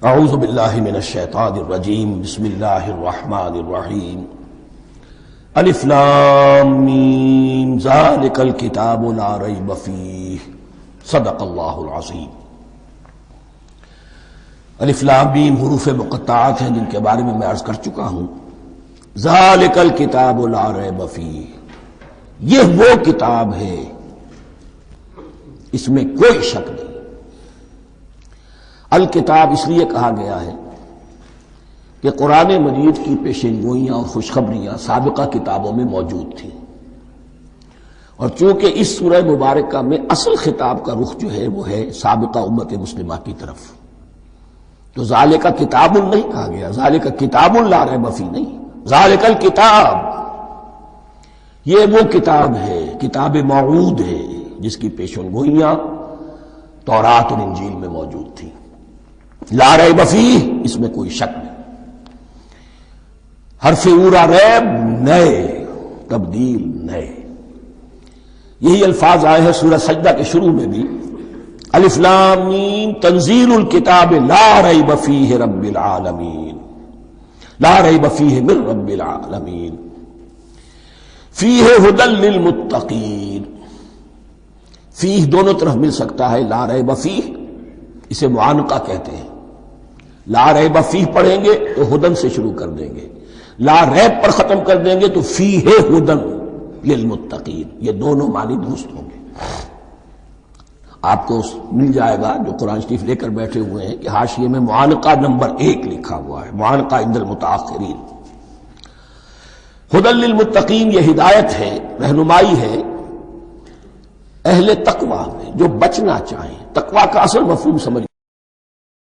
اعوذ باللہ من الشیطان الرجیم بسم اللہ الرحمن الرحیم الف لام میم ذالک الکتاب لا ریب فیہ صدق اللہ العظیم۔ الف لام میم حروف مقطعات ہیں جن کے بارے میں عرض کر چکا ہوں۔ ذالک الکتاب لا ریب فیہ، یہ وہ کتاب ہے اس میں کوئی شک نہیں۔ الکتاب اس لیے کہا گیا ہے کہ قرآن مجید کی پیشین گوئیاں اور خوشخبریاں سابقہ کتابوں میں موجود تھیں، اور چونکہ اس سورہ مبارکہ میں اصل خطاب کا رخ جو ہے وہ ہے سابقہ امت مسلمہ کی طرف، تو ذالک کتاب نہیں کہا گیا، ذالک کتاب لا ریب فیہ نہیں، ذالک الکتاب یہ وہ کتاب ہے، کتاب موعود ہے جس کی پیشین گوئیاں تورات اور انجیل میں موجود تھیں۔ لا ریب فیہ، اس میں کوئی شک نہیں۔ حرف اورا ریب نئے، تبدیل نئے، یہی الفاظ آئے ہیں سورہ سجدہ کے شروع میں بھی، الف لام میم تنزیل الکتاب لا ریب فیہ رب العالمین، لا ریب فیہ من رب العالمین، فیہ ھدی للمتقین۔ فیہ دونوں طرف مل سکتا ہے، لا ریب فیہ اسے معانقہ کہتے ہیں، لا ریب فیہ پڑھیں گے تو ہدن سے شروع کر دیں گے، لا ریب پر ختم کر دیں گے تو فیہ ہدن للمتقین، یہ دونوں معنی درست ہوں گے۔ آپ کو مل جائے گا جو قرآن شریف لے کر بیٹھے ہوئے ہیں کہ حاشیے میں معانقہ نمبر 1 لکھا ہوا ہے، معانقہ عند المتاخرین۔ ہدن للمتقین یہ ہدایت ہے، رہنمائی ہے اہل تقویٰ میں جو بچنا چاہیں۔ تقویٰ کا اصل مفہوم سمجھ،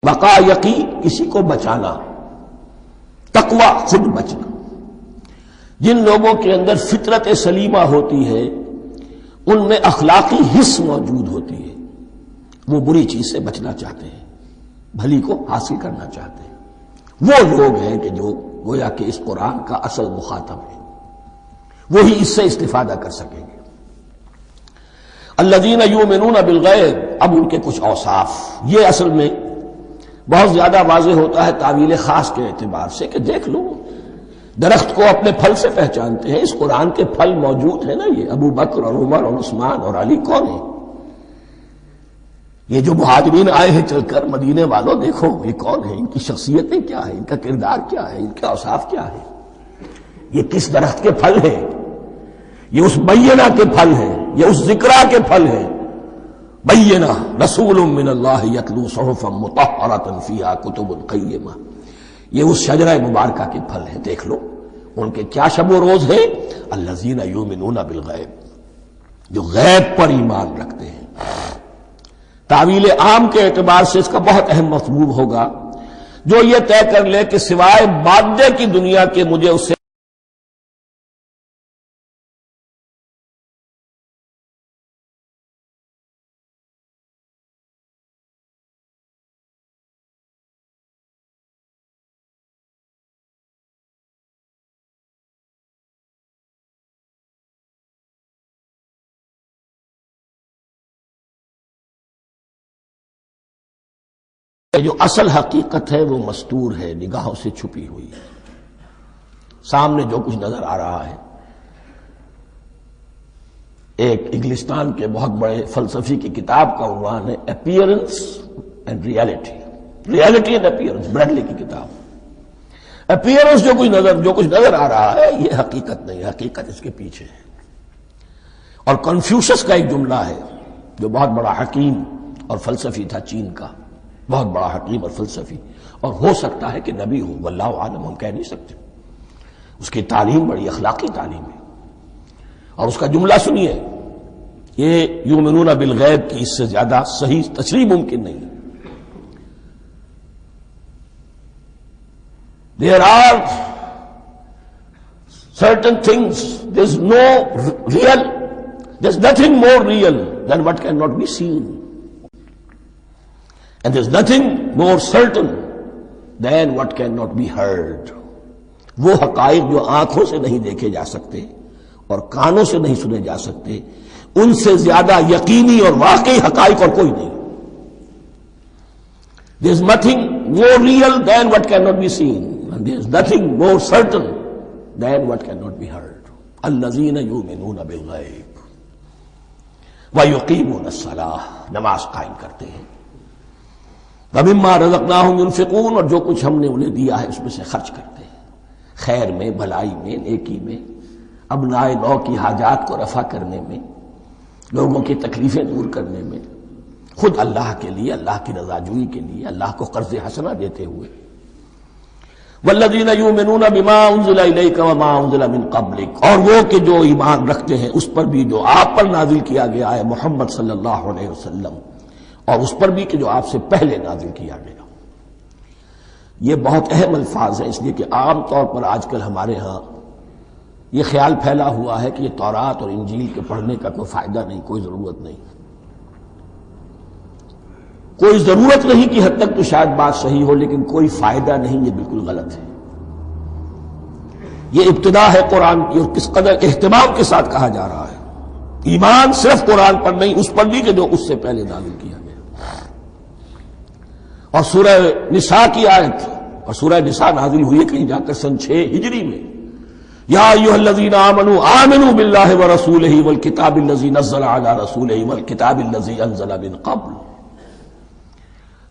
بقا یقین، کسی کو بچانا، تقویٰ خود بچنا۔ جن لوگوں کے اندر فطرت سلیمہ ہوتی ہے ان میں اخلاقی حس موجود ہوتی ہے، وہ بری چیز سے بچنا چاہتے ہیں، بھلی کو حاصل کرنا چاہتے ہیں۔ وہ لوگ ہیں کہ جو گویا کہ اس قرآن کا اصل مخاطب ہے، وہی اس سے استفادہ کر سکیں گے۔ الذین یؤمنون بالغیب، اب ان کے کچھ اوصاف، یہ اصل میں بہت زیادہ واضح ہوتا ہے تعویل خاص کے اعتبار سے کہ دیکھ لو درخت کو اپنے پھل سے پہچانتے ہیں، اس قرآن کے پھل موجود ہیں نا، یہ ابو بکر اور عمر اور عثمان اور علی کون ہیں؟ یہ جو مہاجرین آئے ہیں چل کر، مدینے والوں دیکھو یہ کون ہیں، ان کی شخصیتیں کیا ہیں، ان کا کردار کیا ہے، ان کے اوصاف کیا ہے، یہ کس درخت کے پھل ہیں، یہ اس بینہ کے پھل ہیں، یہ اس ذکرہ کے پھل ہیں۔ بینہ رسول من اللہ یتلو صحفا مطہرۃ فیہا کتب قیمہ، یہ اس شجرہ مبارکہ کے پھل ہیں، دیکھ لو ان کے کیا شب و روز ہیں۔ الذین یؤمنون بالغیب، جو غیب پر ایمان رکھتے ہیں۔ تعویل عام کے اعتبار سے اس کا بہت اہم مفہوم ہوگا، جو یہ طے کر لے کہ سوائے مادے کی دنیا کے مجھے اس سے جو اصل حقیقت ہے وہ مستور ہے، نگاہوں سے چھپی ہوئی ہے۔ سامنے جو کچھ نظر آ رہا ہے، ایک انگلستان کے بہت بڑے فلسفی کی کتاب کا عنوان ہے appearance and reality, reality and appearance, Bradley کی کتاب۔ اپیئرنس جو کچھ نظر آ رہا ہے یہ حقیقت نہیں، حقیقت اس کے پیچھے ہے۔ اور کنفیوشس کا ایک جملہ ہے جو بہت بڑا حکیم اور فلسفی تھا، چین کا بہت بڑا حکیم اور فلسفی، اور ہو سکتا ہے کہ نبی ہو، واللہ عالم، ہم کہہ نہیں سکتے۔ اس کی تعلیم بڑی اخلاقی تعلیم ہے، اور اس کا جملہ سنیے، یہ یؤمنون بالغیب کی اس سے زیادہ صحیح تشریح ممکن نہیں۔ There are certain things, there's nothing more real than what cannot be seen. And there's nothing more certain than what cannot be heard. وہ حقائق جو آنکھوں سے نہیں دیکھے جا سکتے اور کانوں سے نہیں سنے جا سکتے، ان سے زیادہ یقینی اور واقعی حقائق اور کوئی نہیں۔ There's nothing more real than what cannot be seen, and there is nothing more certain than what cannot be heard. الذین یؤمنون بالغیب ویقیمون الصلاۃ، نماز قائم کرتے ہیں، ومما رزقناہم ينفقون، اور جو کچھ ہم نے انہیں دیا ہے اس میں سے خرچ کرتے ہیں، خیر میں، بھلائی میں، نیکی میں، ابناء نو کی حاجات کو رفع کرنے میں، لوگوں کی تکلیفیں دور کرنے میں، خود اللہ کے لیے، اللہ کی رضا جوئی کے لیے، اللہ کو قرض حسنہ دیتے ہوئے۔ والذین یؤمنون بما انزل الیک وما انزل من قبلک، اور وہ کہ جو ایمان رکھتے ہیں اس پر بھی جو آپ پر نازل کیا گیا ہے محمد صلی اللہ علیہ وسلم، اور اس پر بھی کہ جو آپ سے پہلے نازل کیا گیا۔ یہ بہت اہم الفاظ ہیں، اس لیے کہ عام طور پر آج کل ہمارے ہاں یہ خیال پھیلا ہوا ہے کہ یہ تورات اور انجیل کے پڑھنے کا کوئی فائدہ نہیں، کوئی ضرورت نہیں، کوئی ضرورت نہیں کی حد تک تو شاید بات صحیح ہو، لیکن کوئی فائدہ نہیں، یہ بالکل غلط ہے۔ یہ ابتدا ہے قرآن کی، اور کس قدر اہتمام کے ساتھ کہا جا رہا ہے۔ ایمان صرف قرآن پر نہیں، اس پر بھی کہ جو اس سے پہلے نازل کیا گیا۔ اور سورہ نساء کی آیت، اور سورہ نساء نازل ہوئی ہے کہیں جا کر سن 6 ہجری میں، یا ایھا الذین آمنوا آمنوا باللہ ورسولہ والکتاب الذی نزل علی رسولہ والکتاب الذی انزل من قبل۔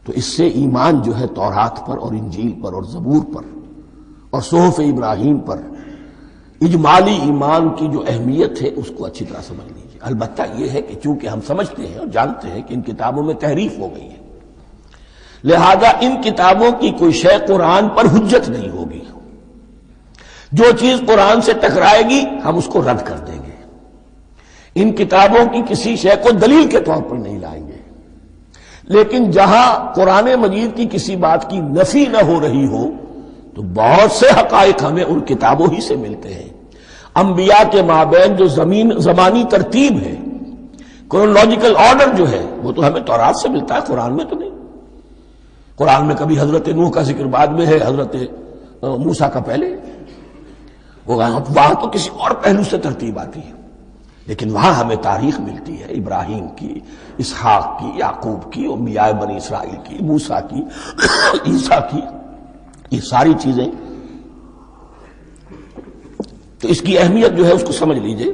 تو اس سے ایمان جو ہے تورات پر اور انجیل پر اور زبور پر اور صحف ابراہیم پر، اجمالی ایمان کی جو اہمیت ہے اس کو اچھی طرح سمجھ لیجیے۔ البتہ یہ ہے کہ چونکہ ہم سمجھتے ہیں اور جانتے ہیں کہ ان کتابوں میں تحریف ہو گئی ہے، لہذا ان کتابوں کی کوئی شے قرآن پر حجت نہیں ہوگی۔ جو چیز قرآن سے ٹکرائے گی ہم اس کو رد کر دیں گے، ان کتابوں کی کسی شے کو دلیل کے طور پر نہیں لائیں گے۔ لیکن جہاں قرآن مجید کی کسی بات کی نفی نہ ہو رہی ہو تو بہت سے حقائق ہمیں ان کتابوں ہی سے ملتے ہیں۔ انبیاء کے مابین جو زمانی ترتیب ہے، کرونالوجیکل آرڈر جو ہے، وہ تو ہمیں تورات سے ملتا ہے، قرآن میں تو نہیں۔ قرآن میں کبھی حضرت نوح کا ذکر بعد میں ہے، حضرت موسیٰ کا پہلے، وہاں تو کسی اور پہلو سے ترتیب آتی ہے، لیکن وہاں ہمیں تاریخ ملتی ہے ابراہیم کی، اسحاق کی، یعقوب کی، انبیاء بنی اسرائیل کی، موسیٰ کی، عیسیٰ کی، یہ ساری چیزیں۔ تو اس کی اہمیت جو ہے اس کو سمجھ لیجئے۔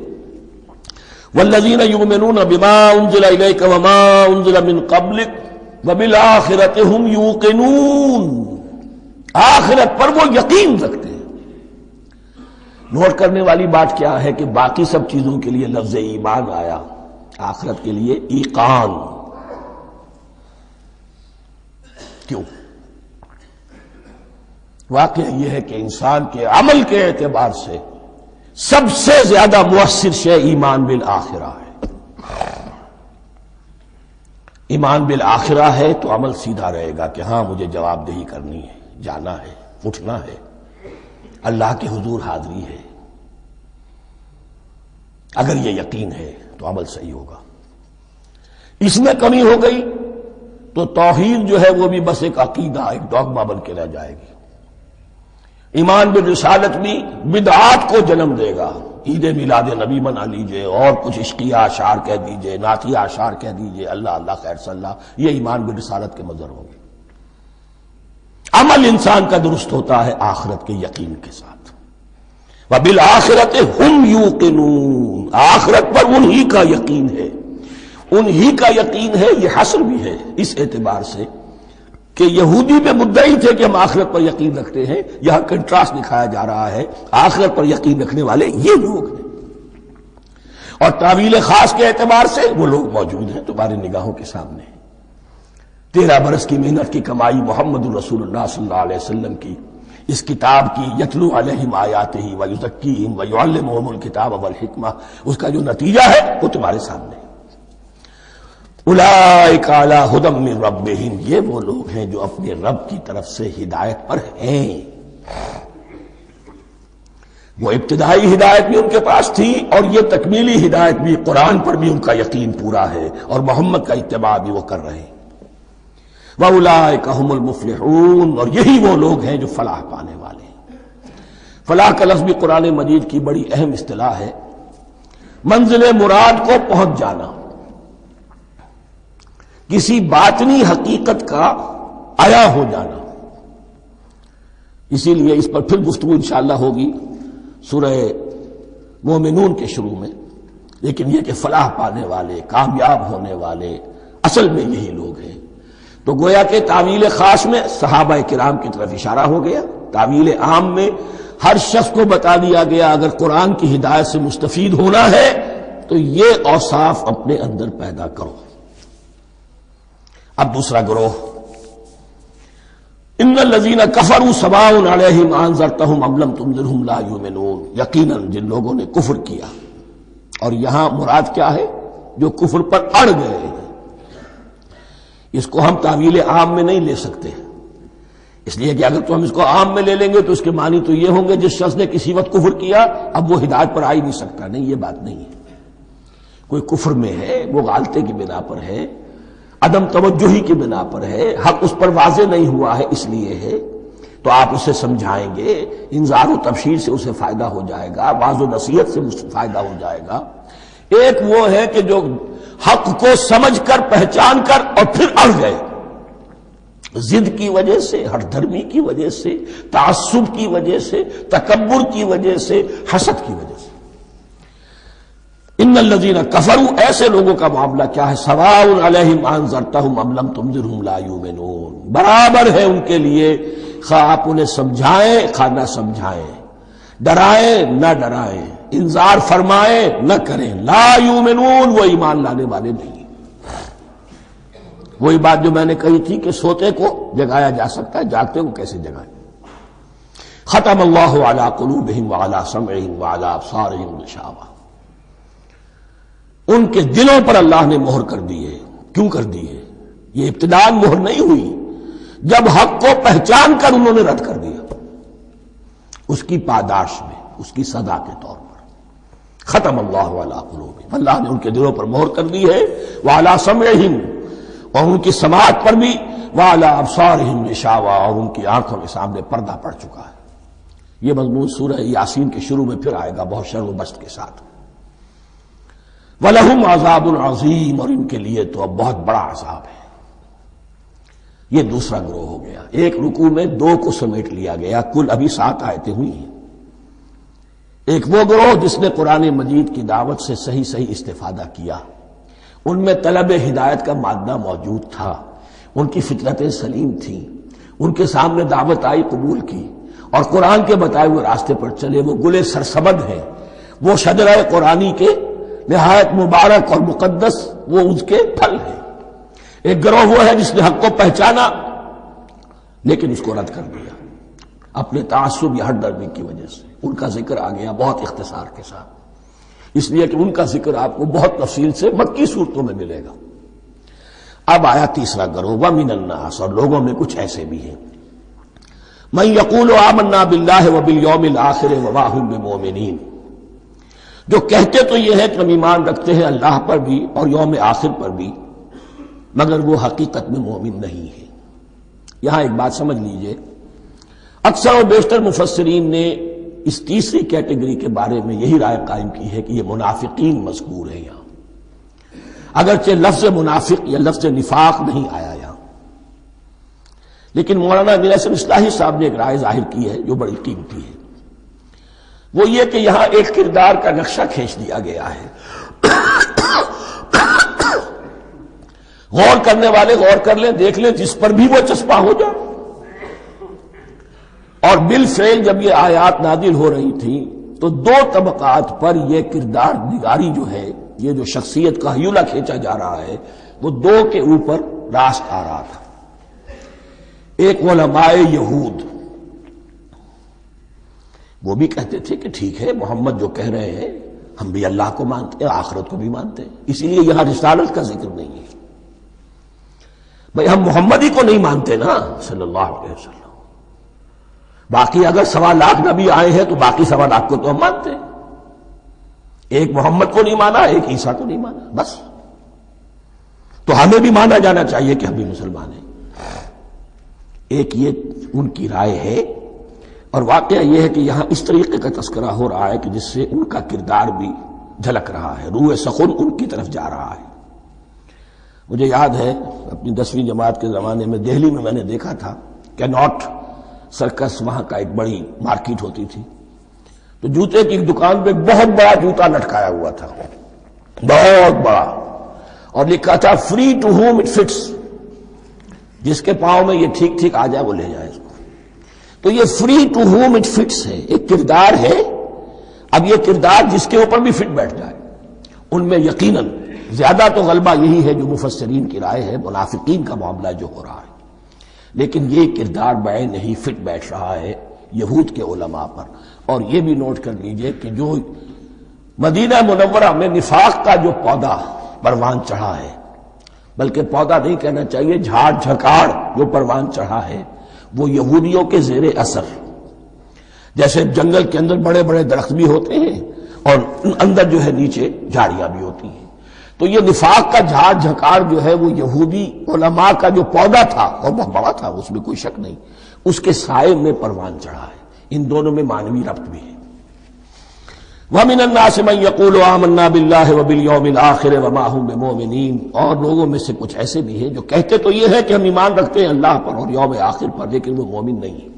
والذین یؤمنون بما انزل الیک وما انزل من قبلک وبالآخرۃ ھم یوقنون، آخرت پر وہ یقین رکھتے ہیں۔ نوٹ کرنے والی بات کیا ہے کہ باقی سب چیزوں کے لیے لفظ ایمان آیا، آخرت کے لیے ایقان کیوں؟ واقعہ یہ ہے کہ انسان کے عمل کے اعتبار سے سب سے زیادہ مؤثر شے ایمان بالآخرہ ہے۔ ایمان بالآخرہ ہے تو عمل سیدھا رہے گا کہ ہاں مجھے جواب دہی کرنی ہے، جانا ہے، اٹھنا ہے، اللہ کے حضور حاضری ہے۔ اگر یہ یقین ہے تو عمل صحیح ہوگا۔ اس میں کمی ہو گئی تو توحید جو ہے وہ بھی بس ایک عقیدہ، ایک ڈوگما بن کے رہ جائے گی۔ ایمان بالرسالت بھی بدعات کو جنم دے گا۔ عید میلاد نبی منا لیجئے، اور کچھ عشقیہ اشعار کہہ دیجئے، نعتیہ اشعار کہہ دیجئے، اللہ اللہ خیر صلی اللہ، یہ ایمان بالرسالت کے مظہر ہوں گے۔ عمل انسان کا درست ہوتا ہے آخرت کے یقین کے ساتھ۔ وبالآخرۃ ھم یوقنون، آخرت پر انہی کا یقین ہے، انہی کا یقین ہے۔ یہ حصر بھی ہے اس اعتبار سے کہ یہودی میں مدعی تھے کہ ہم آخرت پر یقین رکھتے ہیں، یہاں کنٹراسٹ دکھایا جا رہا ہے، آخرت پر یقین رکھنے والے یہ لوگ ہیں۔ اور تعویل خاص کے اعتبار سے وہ لوگ موجود ہیں تمہاری نگاہوں کے سامنے۔ 13 برس کی محنت کی کمائی محمد الرسول اللہ صلی اللہ علیہ وسلم کی، اس کتاب کی، یتلو علیہم آیاتہ ویزکیہم ویعلمہم الکتاب والحکمہ، اس کا جو نتیجہ ہے وہ تمہارے سامنے ہے۔ اولئک علی ھدی من ربہم، یہ وہ لوگ ہیں جو اپنے رب کی طرف سے ہدایت پر ہیں۔ وہ ابتدائی ہدایت بھی ان کے پاس تھی، اور یہ تکمیلی ہدایت بھی، قرآن پر بھی ان کا یقین پورا ہے، اور محمد کا اتباع بھی وہ کر رہے ہیں۔ وَأُولَٰئِكَ هُمُ الْمُفْلِحُونَ، اور یہی وہ لوگ ہیں جو فلاح پانے والے ہیں۔ فلاح کا لفظ بھی قرآن مجید کی بڑی اہم اصطلاح ہے، منزل مراد کو پہنچ جانا، کسی باطنی حقیقت کا عیا ہو جانا۔ اسی لیے اس پر پھر گفتگو انشاءاللہ ہوگی سورہ مومنون کے شروع میں، لیکن یہ کہ فلاح پانے والے، کامیاب ہونے والے اصل میں یہی لوگ ہیں۔ تو گویا کہ تعویل خاص میں صحابہ کرام کی طرف اشارہ ہو گیا، تعویل عام میں ہر شخص کو بتا دیا گیا اگر قرآن کی ہدایت سے مستفید ہونا ہے تو یہ اوصاف اپنے اندر پیدا کرو۔ اب دوسرا گروہ، ان الذین کفروا سواء علیہم انذرتہم ام لم تنذرہم لا یؤمنون، یقیناً جن لوگوں نے کفر کیا، اور یہاں مراد کیا ہے؟ جو کفر پر اڑ گئے ہیں۔ اس کو ہم تعویل عام میں نہیں لے سکتے، اس لیے کہ اگر تو ہم اس کو عام میں لے لیں گے تو اس کے معنی تو یہ ہوں گے جس شخص نے کسی وقت کفر کیا اب وہ ہدایت پر آ ہی نہیں سکتا۔ نہیں، یہ بات نہیں ہے۔ کوئی کفر میں ہے، وہ غالطے کی بنا پر ہے، عدم توجہی کی بنا پر ہے، حق اس پر واضح نہیں ہوا ہے اس لیے ہے، تو آپ اسے سمجھائیں گے، انذار و تبشیر سے اسے فائدہ ہو جائے گا، واعظ و نصیحت سے فائدہ ہو جائے گا۔ ایک وہ ہے کہ جو حق کو سمجھ کر، پہچان کر اور پھر اڑ گئے، ضد کی وجہ سے، ہٹ دھرمی کی وجہ سے، تعصب کی وجہ سے، تکبر کی وجہ سے، حسد کی وجہ سے۔ ان الذین کفروا، ایسے لوگوں کا معاملہ کیا ہے؟ سواء علیہم انذرتہم ام لم تنذرہم لا یؤمنون، برابر ہے ان کے لیے خواہ آپ انہیں سمجھائیں خواہ نہ سمجھائیں، ڈرائیں نہ ڈرائیں، انذار فرمائیں نہ کریں، لا یؤمنون، وہ ایمان لانے والے نہیں۔ وہی بات جو میں نے کہی تھی کہ سوتے کو جگایا جا سکتا ہے، جاگتے کو کیسے جگائیں؟ ختم اللہ علی قلوبہم وعلی سمعہم وعلی ابصارہم غشاوہ، ان کے دلوں پر اللہ نے مہر کر دی ہے۔ کیوں کر دی ہے؟ یہ ابتداء مہر نہیں ہوئی، جب حق کو پہچان کر انہوں نے رد کر دیا، اس کی پاداش میں، اس کی سزا کے طور پر۔ ختم اللہ علی قلوبہم، اللہ نے ان کے دلوں پر مہر کر دی ہے، وعلی سمعہم، اور ان کی سماعت پر بھی، وعلی ابصارہم غشاوہ، اور ان کی آنکھوں کے سامنے پردہ پڑ چکا ہے۔ یہ مضمون سورہ یاسین کے شروع میں پھر آئے گا بہت شر و بست کے ساتھ۔ وَلَهُمْ عَذَابٌ عَظِيمٌ، اور ان کے لیے تو اب بہت بڑا عذاب ہے۔ یہ دوسرا گروہ ہو گیا، ایک رکوع میں دو کو سمیٹ لیا گیا، کل ابھی 7 آیتیں ہوئی ہیں۔ ایک وہ گروہ جس نے قرآن مجید کی دعوت سے صحیح صحیح استفادہ کیا، ان میں طلب ہدایت کا مادہ موجود تھا، ان کی فطرتیں سلیم تھیں، ان کے سامنے دعوت آئی، قبول کی، اور قرآن کے بتائے ہوئے راستے پر چلے۔ وہ گلے سرسبد ہیں، وہ شجرہ قرآنی کے نہایت مبارک اور مقدس وہ اس کے پھل ہیں۔ ایک گروہ وہ ہے جس نے حق کو پہچانا لیکن اس کو رد کر دیا اپنے تعصب یا ہٹ درمی کی وجہ سے۔ ان کا ذکر آ گیا بہت اختصار کے ساتھ، اس لیے کہ ان کا ذکر آپ کو بہت تفصیل سے مکی صورتوں میں ملے گا۔ اب آیا تیسرا گروہ، وَمِنَ النَّاسِ، اور لوگوں میں کچھ ایسے بھی ہیں، مَن يَقُولُ آمَنَّا بِاللَّهِ وَبِالْيَوْمِ الْآخِرِ وَمَا هُم بِمُؤْمِنِينَ، جو کہتے تو یہ ہے کہ ہم ایمان رکھتے ہیں اللہ پر بھی اور یوم آخر پر بھی، مگر وہ حقیقت میں مومن نہیں ہے۔ یہاں ایک بات سمجھ لیجئے، اکثر و بیشتر مفسرین نے اس تیسری کیٹیگری کے بارے میں یہی رائے قائم کی ہے کہ یہ منافقین مذکور ہیں یہاں، اگرچہ لفظ منافق یا لفظ نفاق نہیں آیا یہاں، لیکن مولانا امیر احسن اصلاحی صاحب نے ایک رائے ظاہر کی ہے جو بڑی قیمتی ہے، وہ یہ کہ یہاں ایک کردار کا نقشہ کھینچ دیا گیا ہے۔ غور کرنے والے غور کر لیں، دیکھ لیں، جس پر بھی وہ چسپاں ہو جائے۔ اور بالفعل جب یہ آیات نازل ہو رہی تھیں تو دو طبقات پر یہ کردار نگاری جو ہے، یہ جو شخصیت کا ہیولہ کھینچا جا رہا ہے، وہ دو کے اوپر راست آ رہا تھا۔ ایک علماء یہود، وہ بھی کہتے تھے کہ ٹھیک ہے محمد جو کہہ رہے ہیں، ہم بھی اللہ کو مانتے ہیں، آخرت کو بھی مانتے ہیں، اسی لیے یہاں رسالت کا ذکر نہیں ہے۔ بھئی ہم محمد ہی کو نہیں مانتے نا صلی اللہ علیہ وسلم، باقی اگر 1.25 لاکھ نبی آئے ہیں تو باقی 1.25 لاکھ کو تو ہم مانتے ہیں، ایک محمد کو نہیں مانا، ایک عیسیٰ کو نہیں مانا، بس۔ تو ہمیں بھی مانا جانا چاہیے کہ ہم بھی مسلمان ہیں۔ ایک یہ ان کی رائے ہے، اور واقعہ یہ ہے کہ یہاں اس طریقے کا تذکرہ ہو رہا ہے کہ جس سے ان کا کردار بھی جھلک رہا ہے، روح سخن ان کی طرف جا رہا ہے۔ مجھے یاد ہے اپنی 10ویں جماعت کے زمانے میں دہلی میں نے دیکھا تھا کہ نوٹ سرکس وہاں کا ایک بڑی مارکیٹ ہوتی تھی، تو جوتے کی دکان پہ بہت بڑا جوتا لٹکایا ہوا تھا، بہت بڑا، اور لکھا تھا free to home it fits, جس کے پاؤں میں یہ ٹھیک ٹھیک آ جائے وہ لے جائے اس کو۔ تو یہ free to home it fits ہے، ایک کردار ہے۔ اب یہ کردار جس کے اوپر بھی فٹ بیٹھ جائے، ان میں یقیناً زیادہ تو غلبہ یہی ہے جو مفسرین کی رائے ہے، منافقین کا معاملہ جو ہو رہا ہے، لیکن یہ کردار بعین نہیں فٹ بیٹھ رہا ہے یہود کے علماء پر۔ اور یہ بھی نوٹ کر لیجئے کہ جو مدینہ منورہ میں نفاق کا جو پودا پروان چڑھا ہے، بلکہ پودا نہیں کہنا چاہیے، جھاڑ جھکاڑ جو پروان چڑھا ہے، وہ یہودیوں کے زیر اثر، جیسے جنگل کے اندر بڑے بڑے درخت بھی ہوتے ہیں اور اندر جو ہے نیچے جھاڑیاں بھی ہوتی ہیں، تو یہ نفاق کا جھاڑ جھکاڑ جو ہے وہ یہودی علماء کا جو پودا تھا اور بہت بڑا تھا، اس میں کوئی شک نہیں، اس کے سائے میں پروان چڑھا ہے۔ ان دونوں میں معنوی ربط بھی ہے۔ وَمِنَ النَّاسِ مَن يَقُولُ آمَنَّا بِاللَّهِ وَبِالْيَوْمِ الْآخِرِ وَمَا هُم بِمُؤْمِنِينَ، اور لوگوں میں سے کچھ ایسے بھی ہیں جو کہتے تو یہ ہے کہ ہم ایمان رکھتے ہیں اللہ پر اور یوم آخر پر، لیکن وہ مومن نہیں ہیں۔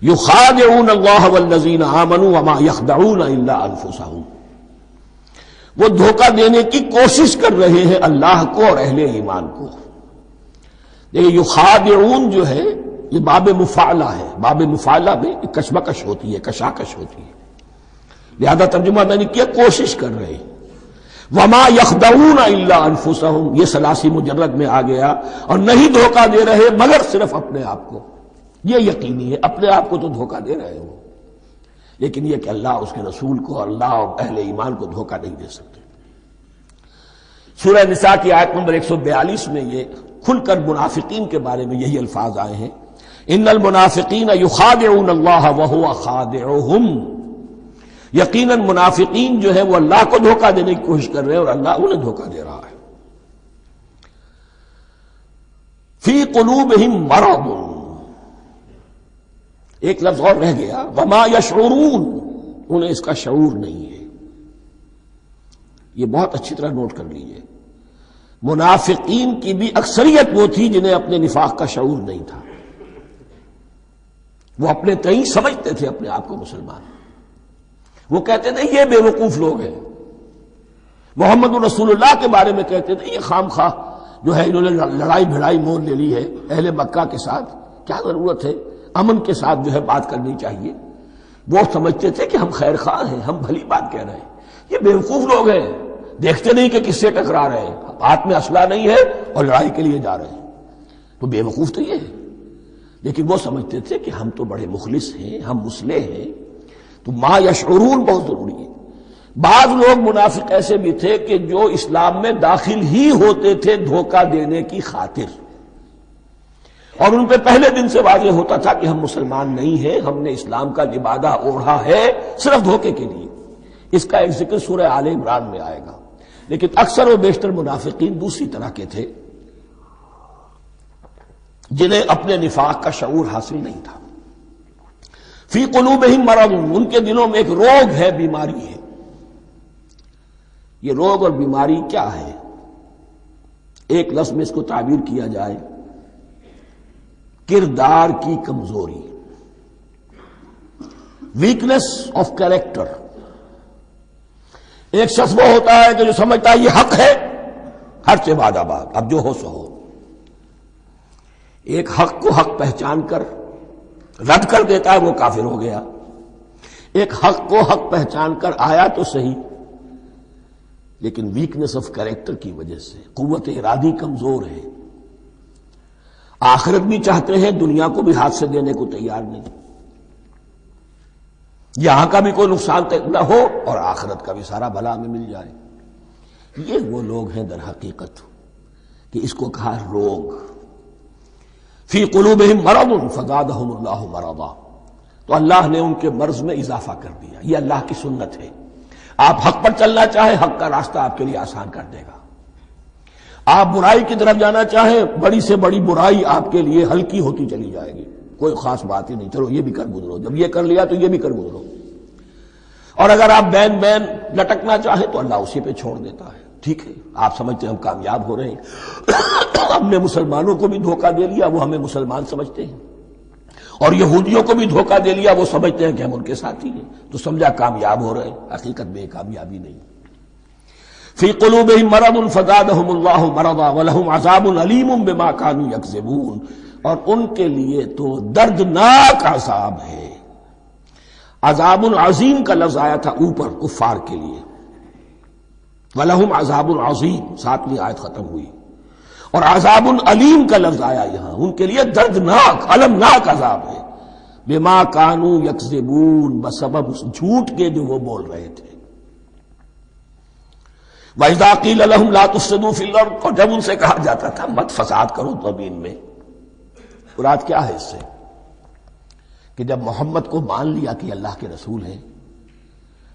يُخَادِعُونَ اللَّهَ وَالَّذِينَ آمَنُوا وَمَا يَخْدَعُونَ إِلَّا أَنفُسَهُمْ، وہ دھوکہ دینے کی کوشش کر رہے ہیں اللہ کو اور اہل ایمان کو۔ دیکھیں یخادعون جو ہے یہ باب مفعلہ ہے، باب مفعلہ میں کشمکش ہوتی ہے، کشاکش ہوتی ہے، لہذا ترجمہ میں نے کیا کوشش کر رہے ہیں۔ وما یخدعون الا انفسهم، یہ ثلاثی مجرد میں آ گیا، اور نہیں دھوکہ دے رہے مگر صرف اپنے آپ کو۔ یہ یقینی ہے اپنے آپ کو تو دھوکہ دے رہے ہو، لیکن یہ کہ اللہ اس کے رسول کو، اللہ اور اہل ایمان کو دھوکہ نہیں دے سکتے۔ سورہ نساء کی آیت نمبر 142 میں یہ کھل کر منافقین کے بارے میں یہی الفاظ آئے ہیں، ان المنافقین یخادعون اللہ وہو خادعہم، یقیناً منافقین جو ہے وہ اللہ کو دھوکہ دینے کی کوشش کر رہے ہیں اور اللہ انہیں دھوکہ دے رہا ہے۔ فی قلوبہم مرض، ایک لفظ اور رہ گیا، وما یشعرون، انہیں اس کا شعور نہیں ہے۔ یہ بہت اچھی طرح نوٹ کر لیجئے، منافقین کی بھی اکثریت وہ تھی جنہیں اپنے نفاق کا شعور نہیں تھا، وہ اپنے تئیں سمجھتے تھے اپنے آپ کو مسلمان، وہ کہتے تھے یہ بے وقوف لوگ ہیں، محمد رسول اللہ کے بارے میں کہتے تھے یہ خام خواہ جو ہے انہوں نے لڑائی بھڑائی مول لے لی ہے اہل مکہ کے ساتھ، کیا ضرورت ہے، امن کے ساتھ جو ہے بات کرنی چاہیے۔ وہ سمجھتے تھے کہ ہم خیر خواہ ہیں، ہم بھلی بات کہہ رہے ہیں، یہ بیوقوف لوگ ہیں، دیکھتے نہیں کہ کس سے ٹکرا رہے ہیں، ہاتھ میں اسلحہ نہیں ہے اور لڑائی کے لیے جا رہے ہیں، تو بے وقوف تو یہ ہے۔ لیکن وہ سمجھتے تھے کہ ہم تو بڑے مخلص ہیں، ہم مصلح ہیں، تو ما یشعرون بہت ضروری ہے۔ بعض لوگ منافق ایسے بھی تھے کہ جو اسلام میں داخل ہی ہوتے تھے دھوکہ دینے کی خاطر، اور ان پہ پہلے دن سے واضح ہوتا تھا کہ ہم مسلمان نہیں ہیں، ہم نے اسلام کا لبادہ اوڑھا ہے صرف دھوکے کے لیے۔ اس کا ایک ذکر سورہ آل عمران میں آئے گا، لیکن اکثر و بیشتر منافقین دوسری طرح کے تھے جنہیں اپنے نفاق کا شعور حاصل نہیں تھا۔ فی قلوبہم مرض، ان کے دلوں میں ایک روگ ہے، بیماری ہے۔ یہ روگ اور بیماری کیا ہے؟ ایک لفظ میں اس کو تعبیر کیا جائے، کردار کی کمزوری، ویکنس آف کیریکٹر۔ ایک شخص وہ ہوتا ہے کہ جو سمجھتا ہے یہ حق ہے، ہر سے بعد آباد، اب جو ہو سو ہو۔ ایک حق کو حق پہچان کر رد کر دیتا ہے، وہ کافر ہو گیا۔ ایک حق کو حق پہچان کر آیا تو صحیح، لیکن ویکنس آف کیریکٹر کی وجہ سے قوت ارادی کمزور ہے، آخرت بھی چاہتے ہیں، دنیا کو بھی ہاتھ سے دینے کو تیار نہیں، یہاں کا بھی کوئی نقصان نہ ہو اور آخرت کا بھی سارا بھلا ہمیں مل جائے۔ یہ وہ لوگ ہیں در حقیقت کہ اس کو کہا روگ۔ فی قلوبہم مرض فزادہم اللہ مرضا، تو اللہ نے ان کے مرض میں اضافہ کر دیا۔ یہ اللہ کی سنت ہے، آپ حق پر چلنا چاہیں حق کا راستہ آپ کے لیے آسان کر دے گا، آپ برائی کی طرف جانا چاہیں بڑی سے بڑی برائی آپ کے لیے ہلکی ہوتی چلی جائے گی، کوئی خاص بات ہی نہیں، چلو یہ بھی کر گزرو، جب یہ کر لیا تو یہ بھی کر گزرو۔ اور اگر آپ بین بین لٹکنا چاہیں تو اللہ اسی پہ چھوڑ دیتا ہے، ٹھیک ہے آپ سمجھتے ہیں ہم کامیاب ہو رہے ہیں، ہم نے مسلمانوں کو بھی دھوکہ دے لیا، وہ ہمیں مسلمان سمجھتے ہیں، اور یہودیوں کو بھی دھوکہ دے لیا، وہ سمجھتے ہیں کہ ہم ان کے ساتھی ہیں، تو سمجھا کامیاب ہو رہے ہیں، حقیقت میں کامیابی نہیں۔ فی قلوبہم مرض فزادہم اللہ مرضا ولہم عذاب علیم بما کانوا یکذبون، اور ان کے لیے تو دردناک عذاب ہے۔ عذاب عظیم کا لفظ آیا تھا اوپر کفار کے لیے، وَلَهُمْ عَذَابٌ عَظِيمٌ، 7ویں آیت ختم ہوئی، اور عذاب علیم کا لفظ آیا یہاں، ان کے لیے دردناک المناک عذاب ہے، بما کانوا یکذبون، بسبب اس جھوٹ کے جو وہ بول رہے تھے۔ وَإِذَا قِيلَ لَهُمْ لَا تُفْسِدُوا فِي الْأَرْضِ، اور جب ان سے کہا جاتا تھا مت فساد کرو زمین میں، مراد کیا ہے اس سے؟ کہ جب محمد کو مان لیا کہ اللہ کے رسول ہیں،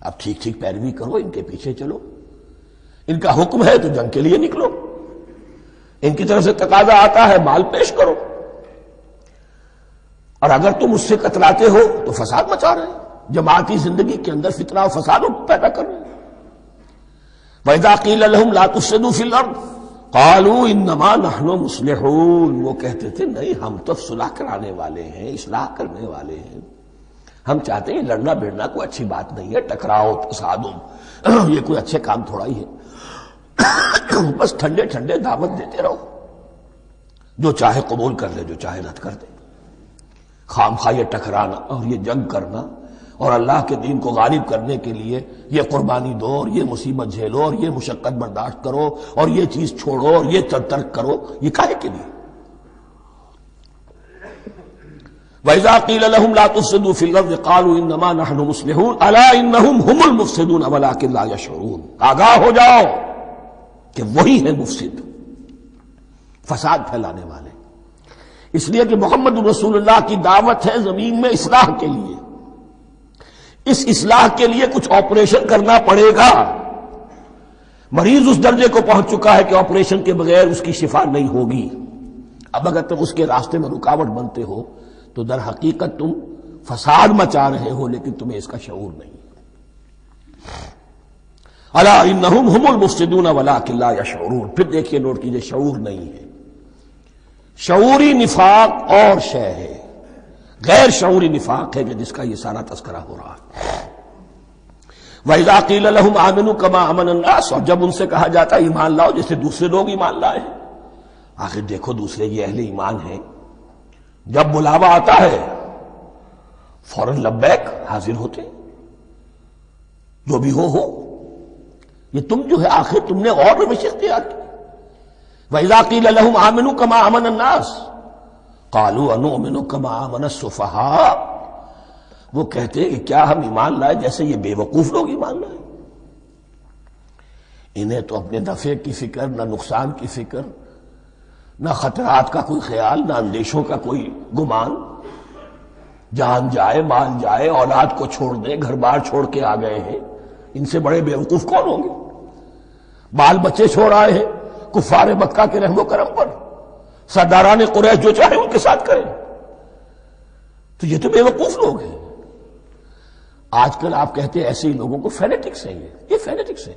اب ٹھیک ٹھیک پیروی کرو، ان کے پیچھے چلو، ان کا حکم ہے تو جنگ کے لیے نکلو، ان کی طرف سے تقاضا آتا ہے مال پیش کرو، اور اگر تم اس سے کتراتے ہو تو فساد مچا رہے ہیں، جماعتی زندگی کے اندر فتنہ و فساد پیدا کر رہے ہیں۔ وَإِذَا قِيلَ لَهُمْ لَا تُفْسِدُوا فِي الْأَرْضِ قَالُوا إِنَّمَا نَحْنُ مُصْلِحُونَ، وہ کہتے تھے نہیں ہم تو صلح کرانے والے ہیں، اصلاح کرنے والے ہیں، ہم چاہتے ہیں لڑنا بھیڑنا کوئی اچھی بات نہیں ہے، ٹکراؤ تصادم یہ کوئی اچھے کام تھوڑا ہی ہے، بس ٹھنڈے ٹھنڈے دعوت دیتے رہو، جو چاہے قبول کر لے، جو چاہے رد کر دے، خام خواہ یہ ٹکرانا اور یہ جنگ کرنا اور اللہ کے دین کو غالب کرنے کے لیے یہ قربانی دو اور یہ مصیبت جھیلو اور یہ مشقت برداشت کرو اور یہ چیز چھوڑو اور یہ ترک کرو، یہ کاہے کے لیے؟ وَإِذَا قِيلَ لَهُمْ لَا تُفْسِدُوا فِي الْأَرْضِ قَالُوا إِنَّمَا نَحْنُ مُصْلِحُونَ أَلَا إِنَّهُمْ هُمُ الْمُفْسِدُونَ وَلَٰكِن لَّا يَشْعُرُونَ، آگاہ ہو جاؤ کہ وہی ہے مفسد، فساد پھیلانے والے، اس لیے کہ محمد رسول اللہ کی دعوت ہے زمین میں اصلاح کے لیے، اس اصلاح کے لیے کچھ آپریشن کرنا پڑے گا، مریض اس درجے کو پہنچ چکا ہے کہ آپریشن کے بغیر اس کی شفا نہیں ہوگی، اب اگر تم اس کے راستے میں رکاوٹ بنتے ہو تو در حقیقت تم فساد مچا رہے ہو، لیکن تمہیں اس کا شعور نہیں۔ الا انہم ہم المفسدون ولکن لا یشعرون، پھر دیکھیے نوٹ کیجئے، شعور نہیں ہے، شعوری نفاق اور شے ہے، غیر شعوری نفاق ہے کہ جس کا یہ سارا تذکرہ ہو رہا ہے۔ وَإِذَا قِيلَ لَهُمْ آمِنُوا كَمَا آمَنَ النَّاسُ، اور جب ان سے کہا جاتا ہے ایمان لاؤ جیسے دوسرے لوگ ایمان لائے ہیں، آخر دیکھو دوسرے یہ اہل ایمان ہیں، جب بلاوا آتا ہے فوراً لبیک حاضر ہوتے، جو بھی ہو، یہ تم جو ہے آخر تم نے اور روش اختیار کی۔ وَإِذَا قِيلَ لَهُمْ آمِنُوا كَمَا آمَنَ النَّاسُ قَالُوا أَنُؤْمِنُ كَمَا آمَنَ السُّفَهَاءُ، وہ کہتے ہیں کہ کیا ہم ایمان لائے جیسے یہ بے وقوف لوگ ایمان لائے، انہیں تو اپنے نفع کی فکر، نہ نقصان کی فکر، نہ خطرات کا کوئی خیال، نہ اندیشوں کا کوئی گمان، جان جائے مال جائے، اولاد کو چھوڑ دیں، گھر بار چھوڑ کے آ گئے ہیں، ان سے بڑے بے وقوف کون ہوں گے؟ بال بچے چھوڑ آئے ہیں کفار مکہ کے رحم و کرم پر، سرداران قریش جو چاہے ان کے ساتھ کریں، تو یہ تو بے وقوف لوگ ہیں۔ آج کل آپ کہتے ہیں ایسے ہی لوگوں کو فینیٹکس ہیں، یہ فینیٹکس ہیں،